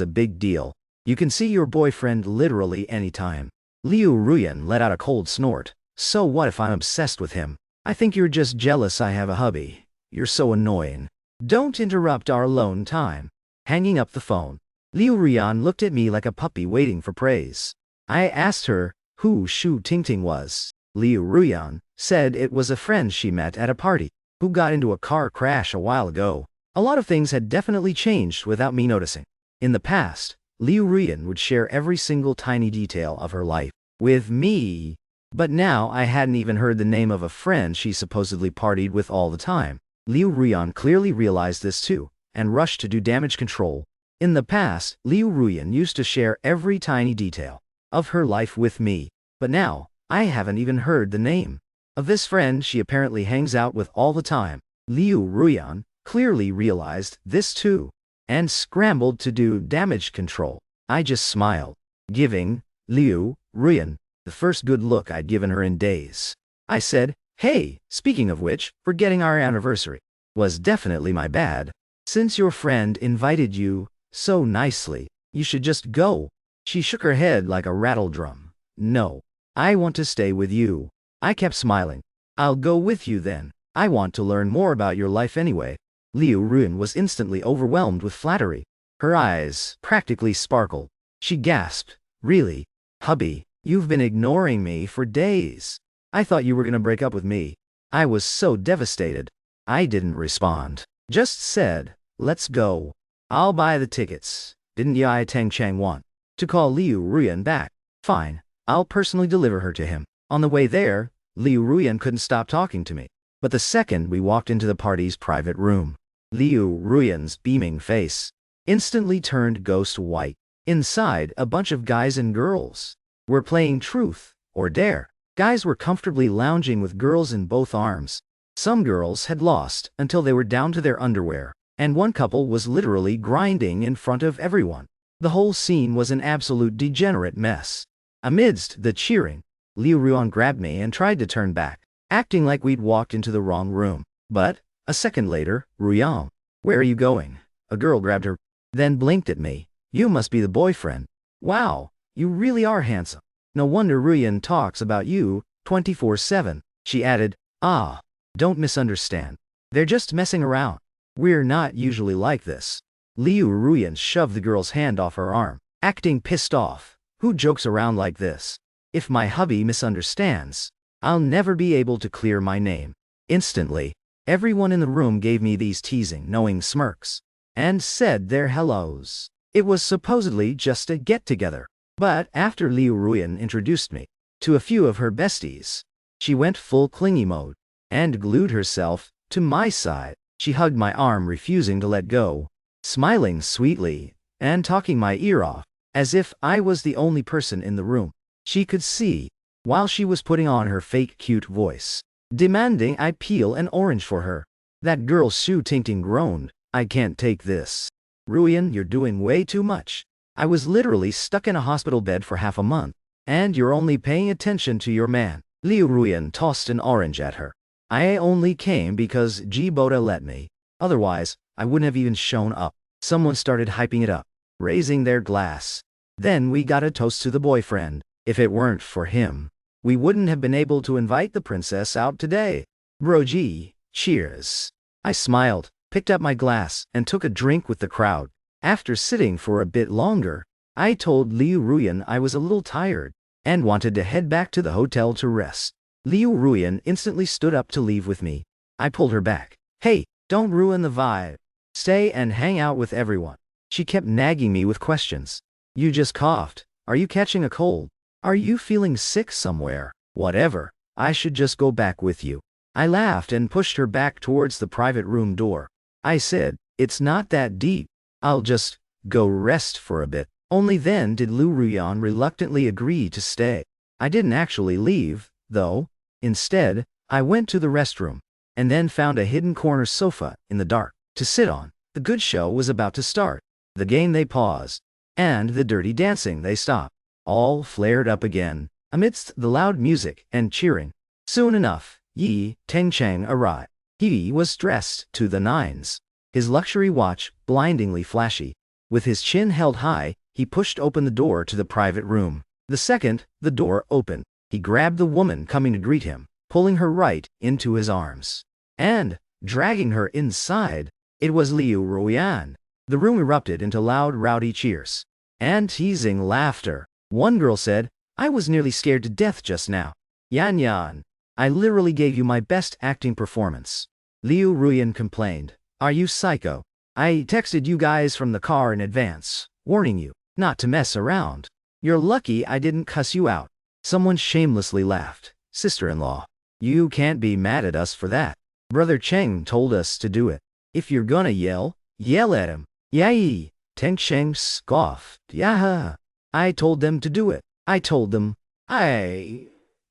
a big deal. You can see your boyfriend literally anytime." Liu Ruyan let out a cold snort. "So what if I'm obsessed with him? I think you're just jealous I have a hubby. You're so annoying. Don't interrupt our alone time." Hanging up the phone, Liu Ruyan looked at me like a puppy waiting for praise. I asked her who Shu Tingting was. Liu Ruyan said it was a friend she met at a party, who got into a car crash a while ago. A lot of things had definitely changed without me noticing. In the past, Liu Ruyan would share every single tiny detail of her life with me, but now I hadn't even heard the name of a friend she supposedly partied with all the time. Liu Ruyan clearly realized this too, and rushed to do damage control. In the past, Liu Ruyan used to share every tiny detail of her life with me, but now, I haven't even heard the name of this friend she apparently hangs out with all the time. Liu Ruyan clearly realized this too, and scrambled to do damage control. I just smiled, giving Liu Ruyan the first good look I'd given her in days. I said, "Hey, speaking of which, forgetting our anniversary was definitely my bad. Since your friend invited you so nicely, you should just go." She shook her head like a rattle drum. "No, I want to stay with you." I kept smiling. "I'll go with you then. I want to learn more about your life anyway." Liu Ruyan was instantly overwhelmed with flattery. Her eyes practically sparkled. She gasped, "Really? Hubby, you've been ignoring me for days. I thought you were gonna break up with me." I was so devastated. I didn't respond. Just said, "Let's go. I'll buy the tickets." Didn't Yi Teng-cheng want to call Liu Ruyan back? Fine, I'll personally deliver her to him. On the way there, Liu Ruyan couldn't stop talking to me. But the second we walked into the party's private room, Liu Ruyan's beaming face instantly turned ghost white. Inside, a bunch of guys and girls were playing truth or dare. Guys were comfortably lounging with girls in both arms. Some girls had lost until they were down to their underwear, and one couple was literally grinding in front of everyone. The whole scene was an absolute degenerate mess. Amidst the cheering, Liu Ruyan grabbed me and tried to turn back, acting like we'd walked into the wrong room. But a second later, "Ruyan, where are you going?" A girl grabbed her, then blinked at me. "You must be the boyfriend. Wow, you really are handsome. No wonder Ruyan talks about you 24/7. She added, "Ah, don't misunderstand. They're just messing around. We're not usually like this." Liu Ruyan shoved the girl's hand off her arm, acting pissed off. "Who jokes around like this? If my hubby misunderstands, I'll never be able to clear my name." Instantly, everyone in the room gave me these teasing, knowing smirks, and said their hellos. It was supposedly just a get-together. But after Liu Ruyan introduced me to a few of her besties, she went full clingy mode and glued herself to my side. She hugged my arm, refusing to let go, smiling sweetly and talking my ear off, as if I was the only person in the room she could see, while she was putting on her fake cute voice, demanding I peel an orange for her. That girl Shu Tingting groaned, "I can't take this. Ruyan, you're doing way too much. I was literally stuck in a hospital bed for half a month, and you're only paying attention to your man." Liu Ruyan tossed an orange at her. "I only came because Jibota let me. Otherwise, I wouldn't have even shown up." Someone started hyping it up, raising their glass. "Then we got a toast to the boyfriend. If it weren't for him, we wouldn't have been able to invite the princess out today. Broji, cheers." I smiled. picked up my glass, and took a drink with the crowd. After sitting for a bit longer, I told Liu Ruyan I was a little tired and wanted to head back to the hotel to rest. Liu Ruyan instantly stood up to leave with me. I pulled her back. Hey, don't ruin the vibe. Stay and hang out with everyone. She kept nagging me with questions. You just coughed. Are you catching a cold? Are you feeling sick somewhere? Whatever. I should just go back with you. I laughed and pushed her back towards the private room door. I said, it's not that deep. I'll just go rest for a bit. Only then did Liu Ruyan reluctantly agree to stay. I didn't actually leave, though. Instead, I went to the restroom and then found a hidden corner sofa in the dark to sit on. The good show was about to start. The game they paused, and the dirty dancing they stopped. All flared up again, amidst the loud music and cheering. Soon enough, Yi Tengcheng arrived. He was dressed to the nines, his luxury watch blindingly flashy. With his chin held high, he pushed open the door to the private room. The second the door opened, he grabbed the woman coming to greet him, pulling her right into his arms, and dragging her inside. It was Liu Ruyan. The room erupted into loud, rowdy cheers and teasing laughter. One girl said, I was nearly scared to death just now. Yan Yan, I literally gave you my best acting performance. Liu Ruyan complained. Are you psycho? I texted you guys from the car in advance, warning you not to mess around. You're lucky I didn't cuss you out. Someone shamelessly laughed. Sister-in-law, you can't be mad at us for that. Brother Cheng told us to do it. If you're gonna yell, yell at him. Yai! Tengcheng scoffed. Yaha! I told them to do it. I told them I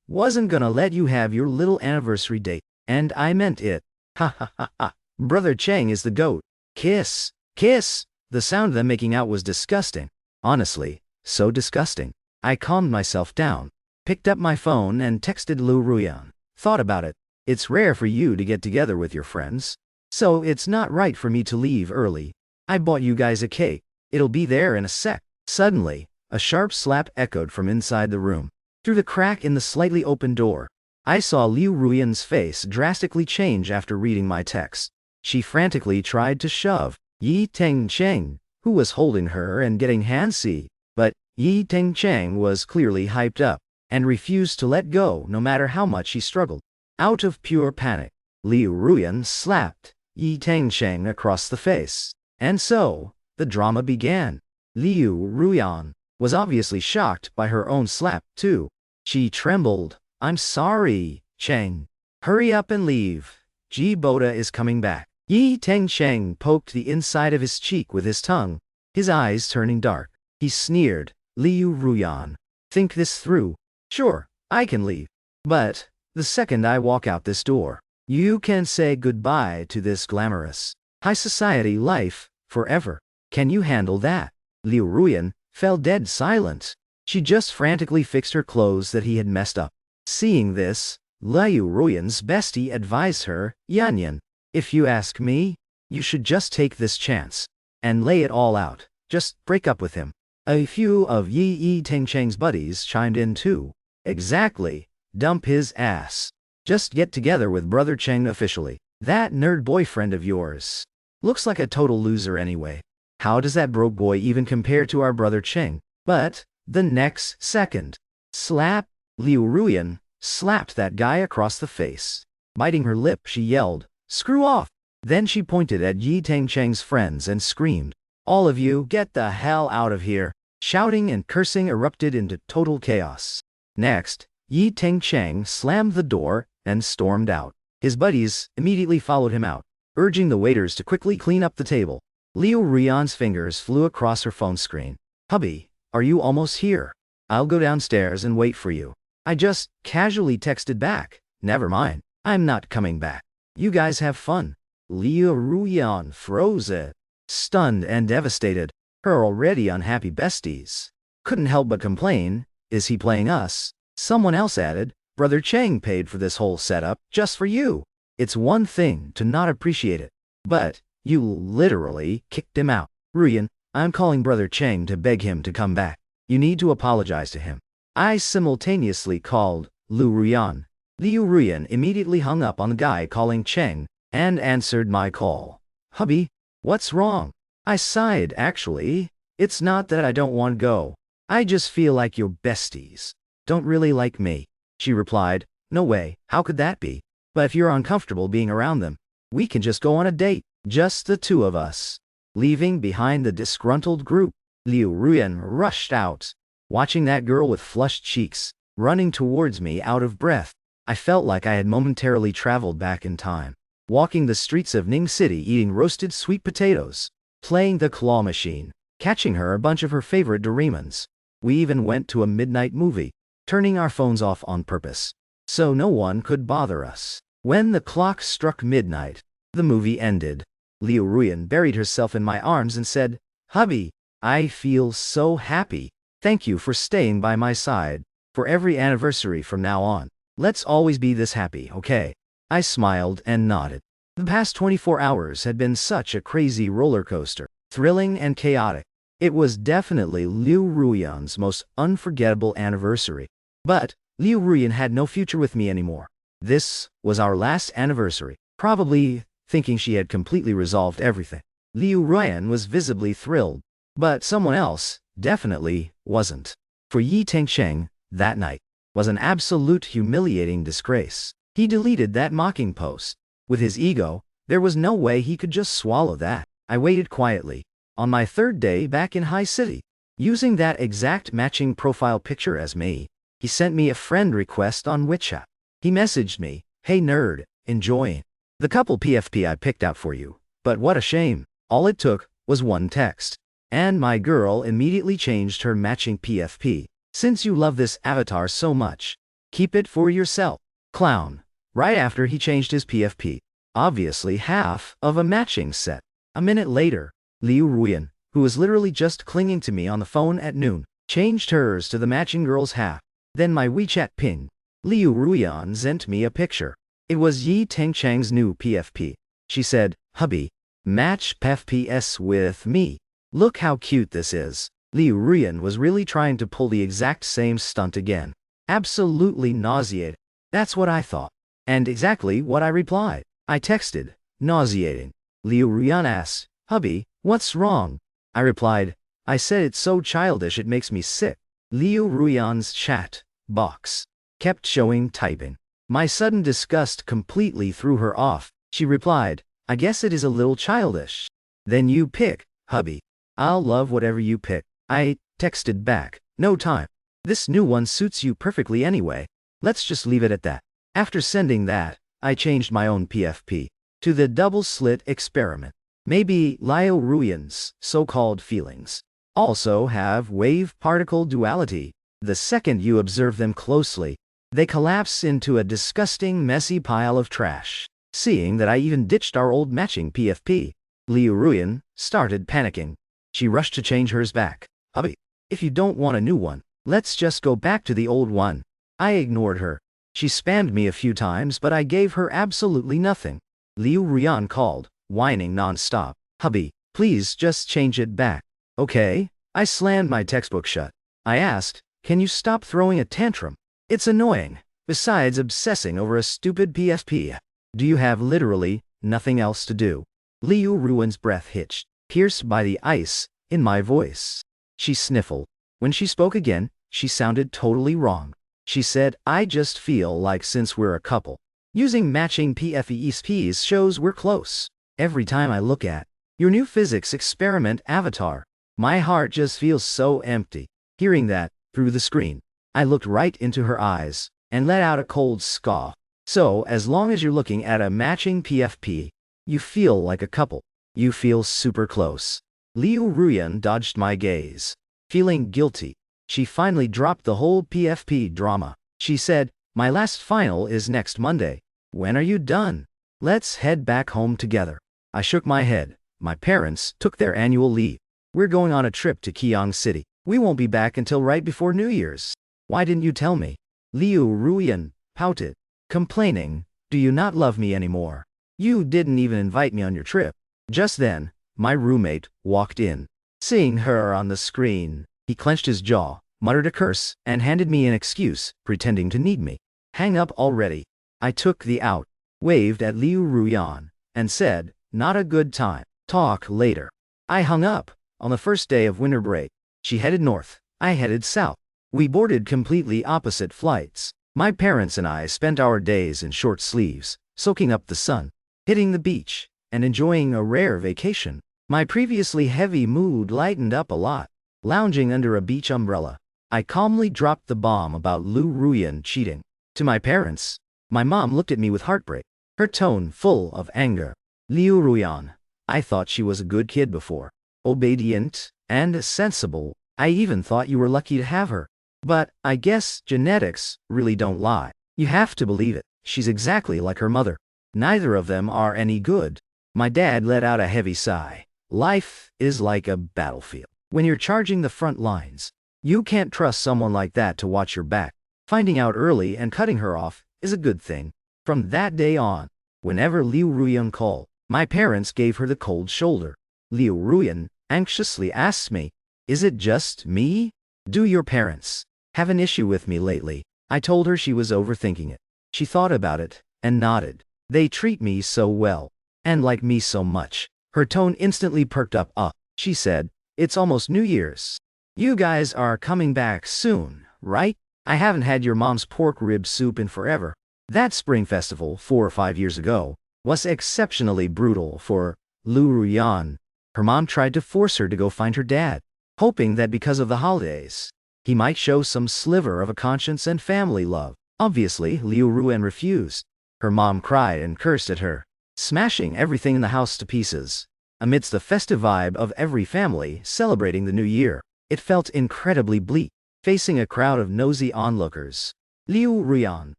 wasn't gonna let you have your little anniversary date, and I meant it. Ha ha ha ha. Brother Cheng is the goat. Kiss, kiss. The sound of them making out was disgusting. Honestly, so disgusting. I calmed myself down, picked up my phone and texted Liu Ruyan. Thought about it. It's rare for you to get together with your friends, so it's not right for me to leave early. I bought you guys a cake. It'll be there in a sec. Suddenly, a sharp slap echoed from inside the room. Through the crack in the slightly open door, I saw Liu Ruyan's face drastically change after reading my text. She frantically tried to shove Yi Tengcheng, who was holding her and getting handsy, but Yi Tengcheng was clearly hyped up and refused to let go no matter how much she struggled. Out of pure panic, Liu Ruyan slapped Yi Tengcheng across the face. And so, the drama began. Liu Ruyan was obviously shocked by her own slap, too. She trembled. I'm sorry, Cheng. Hurry up and leave. Ji Boda is coming back. Yi Tengcheng poked the inside of his cheek with his tongue, his eyes turning dark. He sneered. Liu Ruyan, think this through. Sure, I can leave. But the second I walk out this door, you can say goodbye to this glamorous, high society life forever. Can you handle that? Liu Ruyan fell dead silent. She just frantically fixed her clothes that he had messed up. Seeing this, Liu Ruyan's bestie advised her, Yanyan, if you ask me, you should just take this chance and lay it all out. Just break up with him. A few of Yi Tengcheng's buddies chimed in too. Exactly. Dump his ass. Just get together with Brother Cheng officially. That nerd boyfriend of yours looks like a total loser anyway. How does that broke boy even compare to our Brother Cheng? But the next second, slap, Liu Ruyan slapped that guy across the face. Biting her lip, she yelled, "Screw off!" Then she pointed at Yi Tengcheng's friends and screamed, "All of you, get the hell out of here!" Shouting and cursing erupted into total chaos. Next, Yi Tengcheng slammed the door and stormed out. His buddies immediately followed him out, urging the waiters to quickly clean up the table. Liu Ruyan's fingers flew across her phone screen. Hubby, are you almost here? I'll go downstairs and wait for you. I just casually texted back. Never mind, I'm not coming back. You guys have fun. Liu Ruyan froze it, stunned and devastated. Her already unhappy besties couldn't help but complain, is he playing us? Someone else added, Brother Cheng paid for this whole setup just for you. It's one thing to not appreciate it, but you literally kicked him out. Ruyan, I'm calling Brother Cheng to beg him to come back. You need to apologize to him. I simultaneously called Liu Ruyan. Liu Ruyan immediately hung up on the guy calling Cheng and answered my call. Hubby, what's wrong? I sighed, actually. It's not that I don't want to go. I just feel like your besties don't really like me. She replied, no way, how could that be? But if you're uncomfortable being around them, we can just go on a date, just the two of us. Leaving behind the disgruntled group, Liu Ruyan rushed out. Watching that girl with flushed cheeks, running towards me out of breath, I felt like I had momentarily traveled back in time. Walking the streets of Ning City eating roasted sweet potatoes, playing the claw machine, catching her a bunch of her favorite Doraemons. We even went to a midnight movie, turning our phones off on purpose, so no one could bother us. When the clock struck midnight, the movie ended. Liu Ruyan buried herself in my arms and said, Hubby, I feel so happy. Thank you for staying by my side. For every anniversary from now on, let's always be this happy, okay? I smiled and nodded. The past 24 hours had been such a crazy roller coaster, thrilling and chaotic. It was definitely Liu Ruyan's most unforgettable anniversary. But Liu Ruyan had no future with me anymore. This was our last anniversary, probably thinking she had completely resolved everything. Liu Ruyan was visibly thrilled, but someone else definitely wasn't. For Yi Tengcheng, that night was an absolute humiliating disgrace. He deleted that mocking post. With his ego, there was no way he could just swallow that. I waited quietly. On my third day back in High City, using that exact matching profile picture as me, he sent me a friend request on WeChat. He messaged me, hey nerd, enjoying the couple PFP I picked out for you. But what a shame. All it took was one text. And my girl immediately changed her matching PFP. Since you love this avatar so much, keep it for yourself. Clown. Right after he changed his PFP. Obviously half of a matching set. A minute later, Liu Ruyan, who was literally just clinging to me on the phone at noon, changed hers to the matching girl's half. Then my WeChat pinged. Liu Ruyan sent me a picture. It was Yi Tengcheng's new PFP. She said, Hubby, match PFPs with me. Look how cute this is. Liu Ruyan was really trying to pull the exact same stunt again. Absolutely nauseating. That's what I thought. And exactly what I replied. I texted, nauseating. Liu Ruyan asked, Hubby, what's wrong? I replied, I said it's so childish it makes me sick. Liu Ruyan's chat box kept showing typing. My sudden disgust completely threw her off. She replied, I guess it is a little childish. Then you pick, hubby. I'll love whatever you pick. I texted back, no time. This new one suits you perfectly anyway. Let's just leave it at that. After sending that, I changed my own PFP to the double-slit experiment. Maybe Liu Ruyan's so-called feelings also have wave-particle duality. The second you observe them closely, they collapse into a disgusting, messy pile of trash. Seeing that I even ditched our old matching PFP, Liu Ruyan started panicking. She rushed to change hers back. Hubby, if you don't want a new one, let's just go back to the old one. I ignored her. She spammed me a few times, but I gave her absolutely nothing. Liu Ruyan called, whining non-stop. Hubby, please just change it back. Okay? I slammed my textbook shut. I asked, can you stop throwing a tantrum? It's annoying. Besides obsessing over a stupid PFP, do you have literally nothing else to do? Liu Ruyan's breath hitched, pierced by the ice in my voice. She sniffled. When she spoke again, she sounded totally wrong. She said, I just feel like since we're a couple, using matching PFPs shows we're close. Every time I look at your new physics experiment avatar, my heart just feels so empty. Hearing that, through the screen, I looked right into her eyes and let out a cold scoff. So, as long as you're looking at a matching PFP, you feel like a couple. You feel super close. Liu Ruyan dodged my gaze. Feeling guilty, she finally dropped the whole PFP drama. She said, my last final is next Monday. When are you done? Let's head back home together. I shook my head. My parents took their annual leave. We're going on a trip to Keong City. We won't be back until right before New Year's. Why didn't you tell me? Liu Ruyan pouted, complaining, do you not love me anymore? You didn't even invite me on your trip. Just then, my roommate walked in. Seeing her on the screen, he clenched his jaw, muttered a curse, and handed me an excuse, pretending to need me. Hang up already. I took the out, waved at Liu Ruyan, and said, not a good time. Talk later. I hung up. On the first day of winter break, she headed north. I headed south. We boarded completely opposite flights. My parents and I spent our days in short sleeves, soaking up the sun, hitting the beach, and enjoying a rare vacation. My previously heavy mood lightened up a lot. Lounging under a beach umbrella, I calmly dropped the bomb about Liu Ruyan cheating. To my parents, my mom looked at me with heartbreak, her tone full of anger. Liu Ruyan, I thought she was a good kid before. Obedient and sensible. I even thought you were lucky to have her. But I guess genetics really don't lie. You have to believe it. She's exactly like her mother. Neither of them are any good. My dad let out a heavy sigh. Life is like a battlefield. When you're charging the front lines, you can't trust someone like that to watch your back. Finding out early and cutting her off is a good thing. From that day on, whenever Liu Ruyan called, my parents gave her the cold shoulder. Liu Ruyan anxiously asked me, "Is it just me? Do your parents have an issue with me lately?" I told her she was overthinking it. She thought about it and nodded. They treat me so well and like me so much. Her tone instantly perked up. She said, "It's almost New Year's. You guys are coming back soon, right? I haven't had your mom's pork rib soup in forever." That spring festival 4 or 5 years ago was exceptionally brutal for Liu Ruyan. Her mom tried to force her to go find her dad, hoping that because of the holidays, he might show some sliver of a conscience and family love. Obviously, Liu Ruyan refused. Her mom cried and cursed at her, smashing everything in the house to pieces. Amidst the festive vibe of every family celebrating the new year, it felt incredibly bleak, facing a crowd of nosy onlookers. Liu Ruyan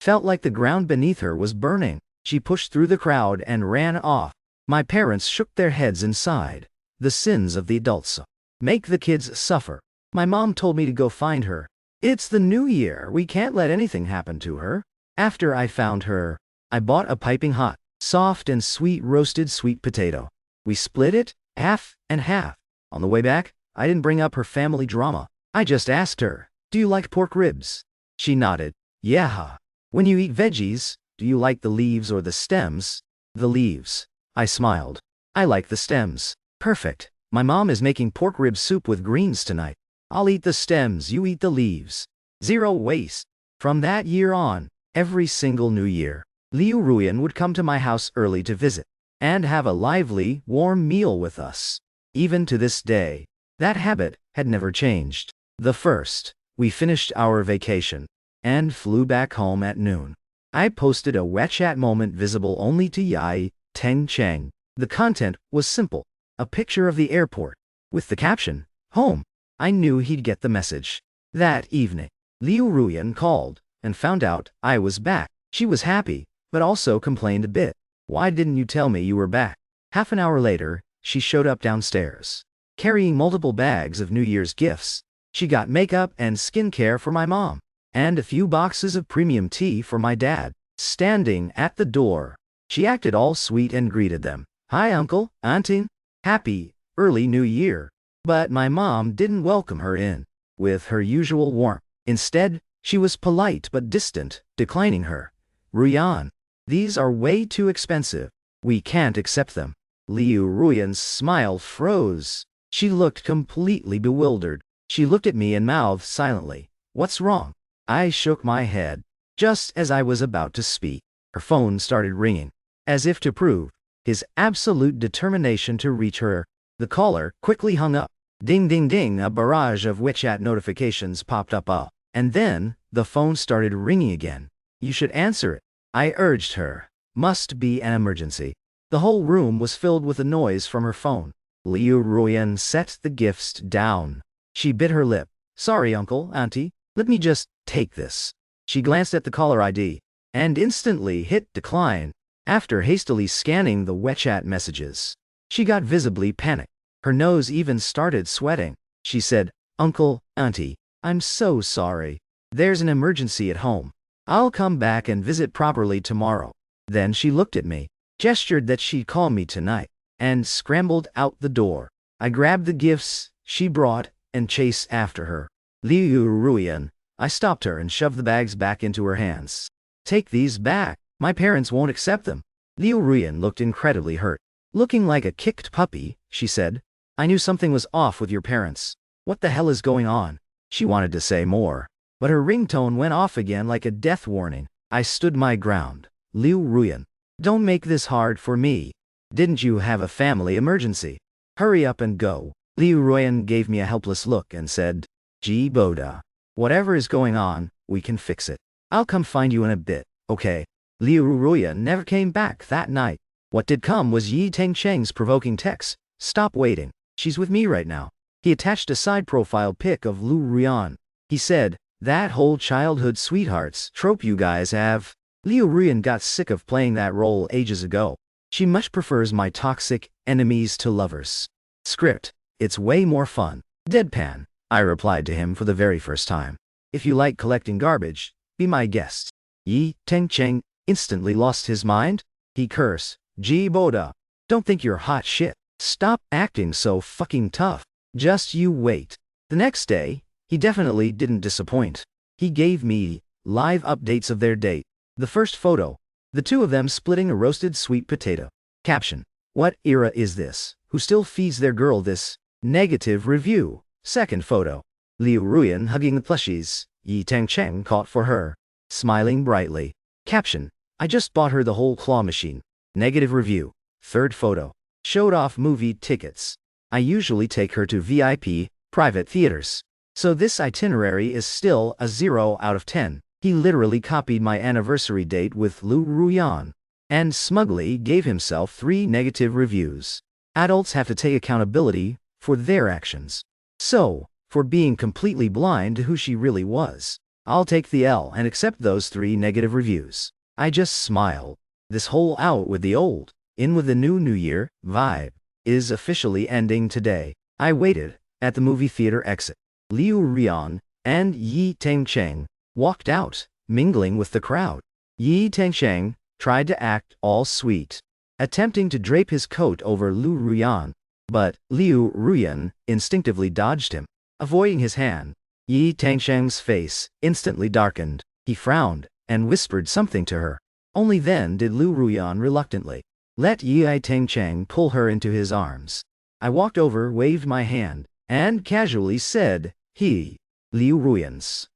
felt like the ground beneath her was burning. She pushed through the crowd and ran off. My parents shook their heads and sighed. The sins of the adults make the kids suffer. My mom told me to go find her. It's the new year. We can't let anything happen to her. After I found her, I bought a piping hot, soft and sweet roasted sweet potato. We split it, half and half. On the way back, I didn't bring up her family drama. I just asked her, "Do you like pork ribs?" She nodded. "Yeah." "When you eat veggies, do you like the leaves or the stems?" "The leaves." I smiled. "I like the stems." "Perfect. My mom is making pork rib soup with greens tonight. I'll eat the stems, you eat the leaves. Zero waste." From that year on, every single New Year, Liu Ruyan would come to my house early to visit and have a lively, warm meal with us. Even to this day, that habit had never changed. The first, we finished our vacation and flew back home at noon. I posted a WeChat moment visible only to Yi Teng Cheng. The content was simple, a picture of the airport, with the caption, "Home." I knew he'd get the message. That evening, Liu Ruyan called and found out I was back. She was happy, but also complained a bit. "Why didn't you tell me you were back?" Half an hour later, she showed up downstairs, carrying multiple bags of New Year's gifts. She got makeup and skincare for my mom, and a few boxes of premium tea for my dad. Standing at the door, she acted all sweet and greeted them. "Hi, Uncle, Auntie. Happy early New Year." But my mom didn't welcome her in with her usual warmth. Instead, she was polite but distant, declining her. "Ruyan, these are way too expensive. We can't accept them." Liu Ruyan's smile froze. She looked completely bewildered. She looked at me and mouthed silently, "What's wrong?" I shook my head. Just as I was about to speak, her phone started ringing, as if to prove his absolute determination to reach her. The caller quickly hung up. Ding ding ding, a barrage of WeChat notifications popped up, and then the phone started ringing again. "You should answer it," I urged her. "Must be an emergency." The whole room was filled with the noise from her phone. Liu Ruyan set the gifts down. She bit her lip. "Sorry, Uncle, Auntie, let me just take this." She glanced at the caller ID and instantly hit decline. After hastily scanning the WeChat messages, she got visibly panicked. Her nose even started sweating. She said, "Uncle, Auntie, I'm so sorry. There's an emergency at home. I'll come back and visit properly tomorrow." Then she looked at me, gestured that she'd call me tonight, and scrambled out the door. I grabbed the gifts she brought and chased after her. "Liu Ruyan," I stopped her and shoved the bags back into her hands. "Take these back. My parents won't accept them." Liu Ruyan looked incredibly hurt. Looking like a kicked puppy, she said. I knew something was off with your parents. What the hell is going on? She wanted to say more, but her ringtone went off again like a death warning. I stood my ground. Liu Ruyan, don't make this hard for me. Didn't you have a family emergency? Hurry up and go. Liu Ruyan gave me a helpless look and said, Ji Boda, whatever is going on, we can fix it. I'll come find you in a bit, okay? Liu Ruyan never came back that night. What did come was Yi Tengcheng's provoking text. Stop waiting. She's with me right now. He attached a side profile pic of Liu Ruyan. He said, that whole childhood sweethearts trope you guys have. Liu Ruyan got sick of playing that role ages ago. She much prefers my toxic enemies to lovers script. It's way more fun. Deadpan, I replied to him for the very first time. If you like collecting garbage, be my guest. Yi Tengcheng instantly lost his mind. He cursed, Ji Boda, don't think you're hot shit. Stop acting so fucking tough. Just you wait. The next day, he definitely didn't disappoint. He gave me live updates of their date. The first photo, the two of them splitting a roasted sweet potato. Caption, what era is this? Who still feeds their girl this? Negative review. Second photo, Liu Ruyan hugging the plushies Yi Tengcheng caught for her, smiling brightly. Caption, I just bought her the whole claw machine. Negative review. Third photo, showed off movie tickets. I usually take her to VIP, private theaters. So this itinerary is still a 0 out of 10. He literally copied my anniversary date with Liu Ruyan, and smugly gave himself 3 negative reviews. Adults have to take accountability for their actions. So, for being completely blind to who she really was, I'll take the L and accept those 3 negative reviews. I just smiled. This whole out with the old, in with the new year vibe is officially ending today. I waited at the movie theater exit. Liu Ruyan and Yi Tengcheng walked out, mingling with the crowd. Yi Tengcheng tried to act all sweet, attempting to drape his coat over Liu Ruyan, but Liu Ruyan instinctively dodged him, avoiding his hand. Yi Tengcheng's face instantly darkened. He frowned and whispered something to her. Only then did Liu Ruyan reluctantly let Yi Tengcheng pull her into his arms. I walked over, waved my hand, and casually said, he. Liu Ruyan's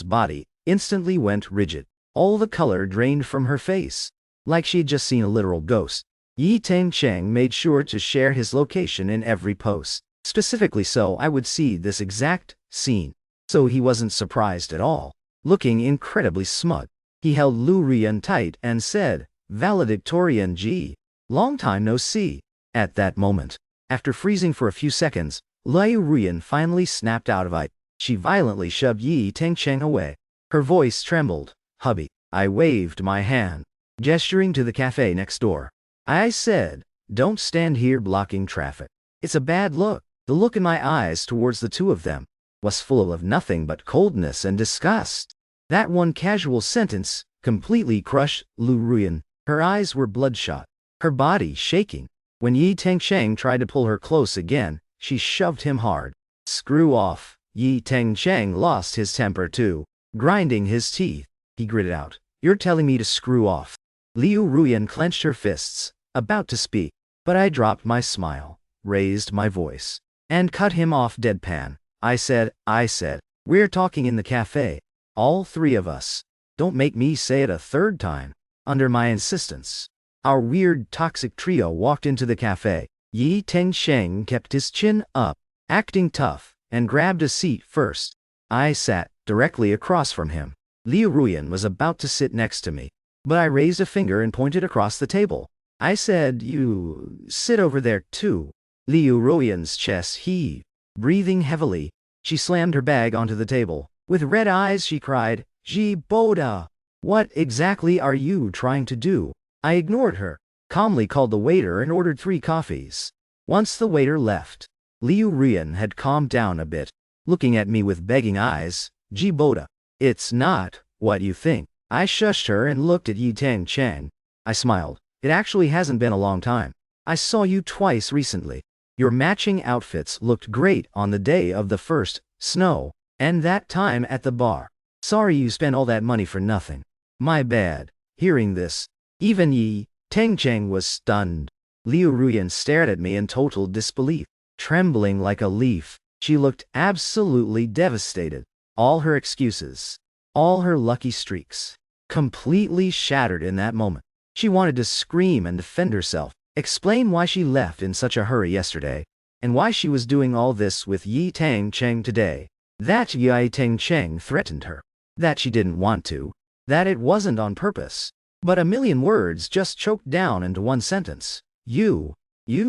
body instantly went rigid. All the color drained from her face, like she'd just seen a literal ghost. Yi Tengcheng made sure to share his location in every post, specifically so I would see this exact scene. So he wasn't surprised at all. Looking incredibly smug, he held Liu Ruyan tight and said, valedictorian G. Long time no see. At that moment, after freezing for a few seconds, Liu Ruyan finally snapped out of it. She violently shoved Yi Tengcheng away. Her voice trembled. Hubby. I waved my hand, gesturing to the cafe next door. I said, don't stand here blocking traffic. It's a bad look. The look in my eyes towards the two of them was full of nothing but coldness and disgust. That one casual sentence completely crushed Liu Ruyan. Her eyes were bloodshot, her body shaking. When Yi Tengcheng tried to pull her close again, she shoved him hard. Screw off. Yi Tengcheng lost his temper too. Grinding his teeth, he gritted out, you're telling me to screw off. Liu Ruyan clenched her fists, about to speak, but I dropped my smile, raised my voice, and cut him off deadpan. I said, we're talking in the cafe. All 3 of us. Don't make me say it a 3rd time. Under my insistence, our weird toxic trio walked into the cafe. Yi Tengcheng kept his chin up, acting tough, and grabbed a seat first. I sat directly across from him. Liu Ruyan was about to sit next to me, but I raised a finger and pointed across the table. I said, you sit over there too. Liu Ruyan's chest heaved. Breathing heavily, she slammed her bag onto the table. With red eyes she cried, Ji Boda, what exactly are you trying to do? I ignored her, calmly called the waiter and ordered 3 coffees. Once the waiter left, Liu Ruyan had calmed down a bit, looking at me with begging eyes. Ji Boda, it's not what you think. I shushed her and looked at Yi Tengcheng. I smiled. It actually hasn't been a long time. I saw you twice recently. Your matching outfits looked great on the day of the first snow, and that time at the bar. Sorry you spent all that money for nothing. My bad. Hearing this, even Yi Tengcheng was stunned. Liu Ruyan stared at me in total disbelief. Trembling like a leaf, she looked absolutely devastated. All her excuses, all her lucky streaks, completely shattered in that moment. She wanted to scream and defend herself, explain why she left in such a hurry yesterday, and why she was doing all this with Yi Tangcheng today. That Yi Tangcheng threatened her, that she didn't want to, that it wasn't on purpose. But a million words just choked down into one sentence. You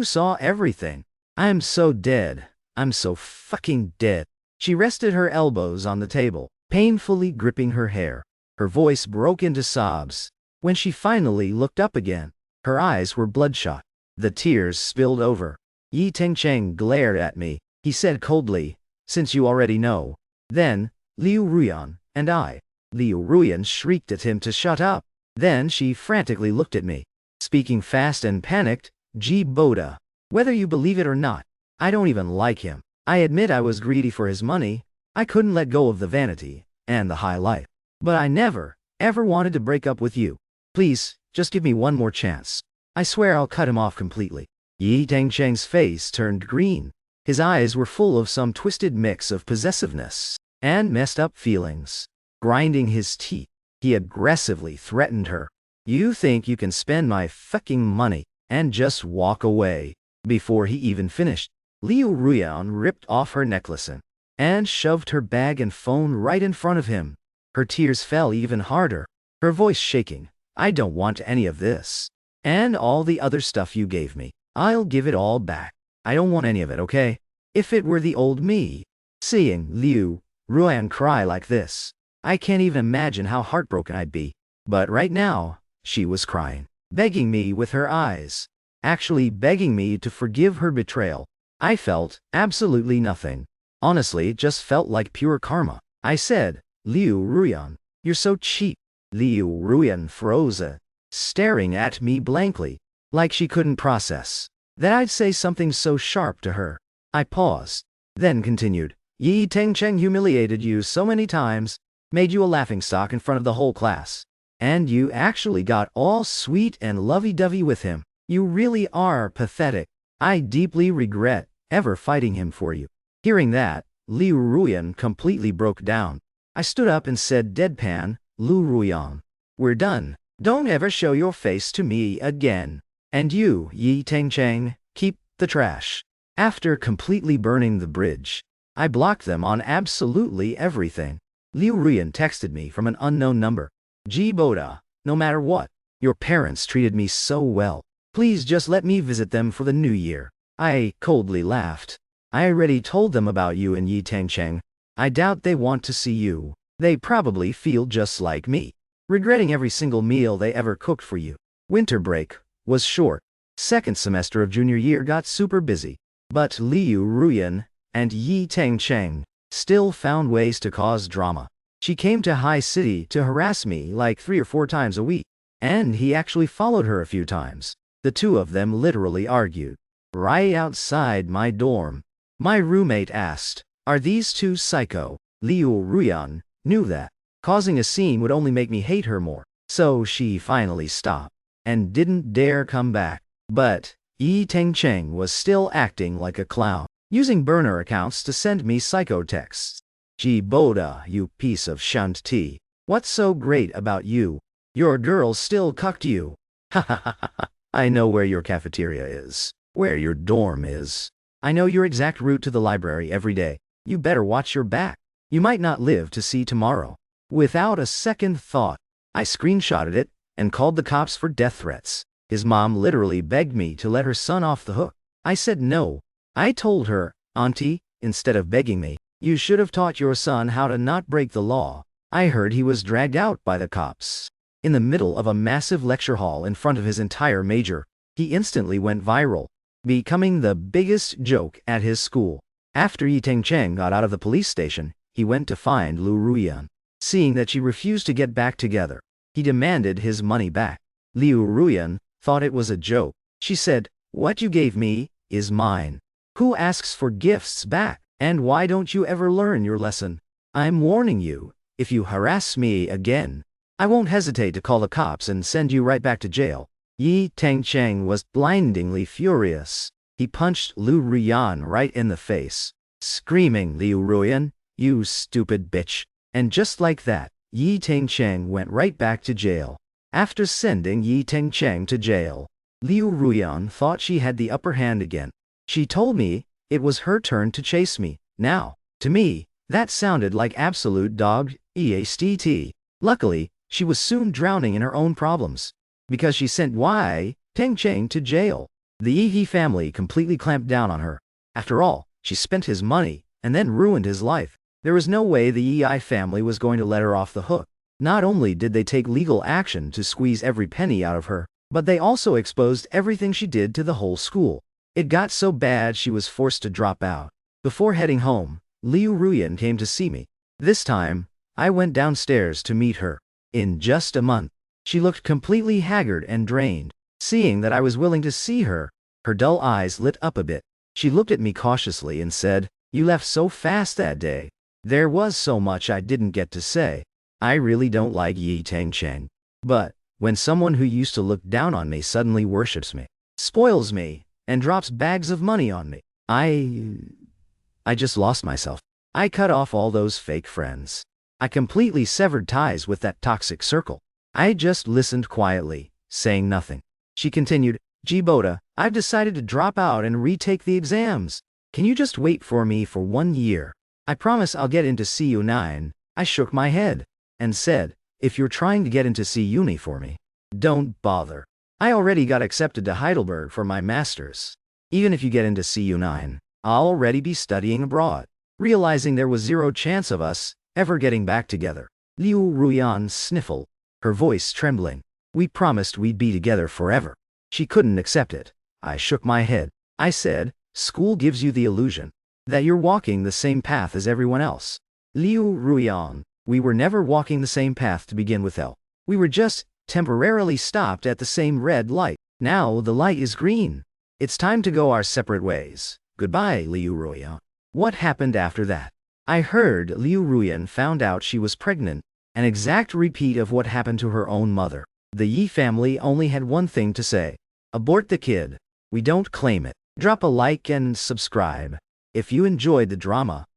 saw everything. I'm so dead. I'm so fucking dead. She rested her elbows on the table, painfully gripping her hair. Her voice broke into sobs. When she finally looked up again, her eyes were bloodshot. The tears spilled over. Yi Tengcheng glared at me. He said coldly, "Since you already know, then, Liu Ruyan and I." Liu Ruyan shrieked at him to shut up. Then she frantically looked at me, speaking fast and panicked, "Ji Boda. Whether you believe it or not, I don't even like him. I admit I was greedy for his money. I couldn't let go of the vanity and the high life. But I never, ever wanted to break up with you. Please, just give me one more chance. I swear I'll cut him off completely." Yi Tengcheng's face turned green. His eyes were full of some twisted mix of possessiveness and messed up feelings. Grinding his teeth, he aggressively threatened her. "You think you can spend my fucking money and just walk away?" Before he even finished, Liu Ruyan ripped off her necklace and shoved her bag and phone right in front of him. Her tears fell even harder, her voice shaking. "I don't want any of this. And all the other stuff you gave me. I'll give it all back. I don't want any of it, okay? If it were the old me." Seeing Liu Ruyan cry like this, I can't even imagine how heartbroken I'd be. But right now, she was crying, begging me with her eyes, actually begging me to forgive her betrayal. I felt absolutely nothing. Honestly, it just felt like pure karma. I said, "Liu Ruyan, you're so cheap." Liu Ruyan froze, staring at me blankly, like she couldn't process that I'd say something so sharp to her. I paused, then continued, "Yi Tengcheng humiliated you so many times, made you a laughingstock in front of the whole class. And you actually got all sweet and lovey-dovey with him. You really are pathetic. I deeply regret ever fighting him for you." Hearing that, Liu Ruyan completely broke down. I stood up and said deadpan, "Liu Ruyan, we're done. Don't ever show your face to me again. And you, Yi Tengcheng, keep the trash." After completely burning the bridge, I blocked them on absolutely everything. Liu Ruyan texted me from an unknown number. "Ji Boda, no matter what, your parents treated me so well. Please just let me visit them for the new year." I coldly laughed. "I already told them about you and Yi Tengcheng. I doubt they want to see you. They probably feel just like me, regretting every single meal they ever cooked for you." Winter break was short. Second semester of junior year got super busy. But Liu Ruyan and Yi Tengcheng still found ways to cause drama. She came to High City to harass me like 3 or 4 times a week, and he actually followed her a few times. The two of them literally argued right outside my dorm. My roommate asked, "Are these two psycho?" Liu Ruyan knew that causing a scene would only make me hate her more, so she finally stopped and didn't dare come back. But Yi Tengcheng was still acting like a clown, using burner accounts to send me psycho texts. "Ji Boda, you piece of shunt tea. What's so great about you? Your girl still cucked you. Ha ha ha ha. I know where your cafeteria is, where your dorm is. I know your exact route to the library every day. You better watch your back. You might not live to see tomorrow." Without a second thought, I screenshotted it and called the cops for death threats. His mom literally begged me to let her son off the hook. I said no. I told her, "Auntie, instead of begging me, you should have taught your son how to not break the law." I heard he was dragged out by the cops. In the middle of a massive lecture hall in front of his entire major, he instantly went viral, becoming the biggest joke at his school. After Yi Tengcheng got out of the police station, he went to find Liu Ruyan. Seeing that she refused to get back together, he demanded his money back. Liu Ruyan thought it was a joke. She said, "What you gave me is mine. Who asks for gifts back? And why don't you ever learn your lesson? I'm warning you, if you harass me again, I won't hesitate to call the cops and send you right back to jail." Yi Tengcheng was blindingly furious. He punched Liu Ruyan right in the face, screaming, "Liu Ruyan, you stupid bitch." And just like that, Yi Tengcheng went right back to jail. After sending Yi Tengcheng to jail, Liu Ruyan thought she had the upper hand again. She told me it was her turn to chase me. Now, to me, that sounded like absolute dog EASTT. Luckily, she was soon drowning in her own problems. Because she sent Yi Tengcheng to jail, the Yi family completely clamped down on her. After all, she spent his money and then ruined his life. There was no way the Yi family was going to let her off the hook. Not only did they take legal action to squeeze every penny out of her, but they also exposed everything she did to the whole school. It got so bad she was forced to drop out. Before heading home, Liu Ruyan came to see me. This time, I went downstairs to meet her. In just a month, she looked completely haggard and drained. Seeing that I was willing to see her, her dull eyes lit up a bit. She looked at me cautiously and said, "You left so fast that day. There was so much I didn't get to say. I really don't like Yi Tengcheng. But when someone who used to look down on me suddenly worships me, spoils me, and drops bags of money on me, I just lost myself. I cut off all those fake friends. I completely severed ties with that toxic circle. I just listened quietly, saying nothing." She continued, "Jiboda, I've decided to drop out and retake the exams. Can you just wait for me for 1 year? I promise I'll get into CU9. I shook my head and said, "If you're trying to get into CUni for me, don't bother. I already got accepted to Heidelberg for my master's. Even if you get into CU9, I'll already be studying abroad." Realizing there was zero chance of us ever getting back together, Liu Ruyan sniffled, her voice trembling. "We promised we'd be together forever." She couldn't accept it. I shook my head. I said, "School gives you the illusion that you're walking the same path as everyone else. Liu Ruyan, we were never walking the same path to begin with. We were just temporarily stopped at the same red light. Now the light is green. It's time to go our separate ways. Goodbye, Liu Ruyan." What happened after that? I heard Liu Ruyan found out she was pregnant, an exact repeat of what happened to her own mother. The Yi family only had one thing to say: abort the kid. We don't claim it. Drop a like and subscribe if you enjoyed the drama.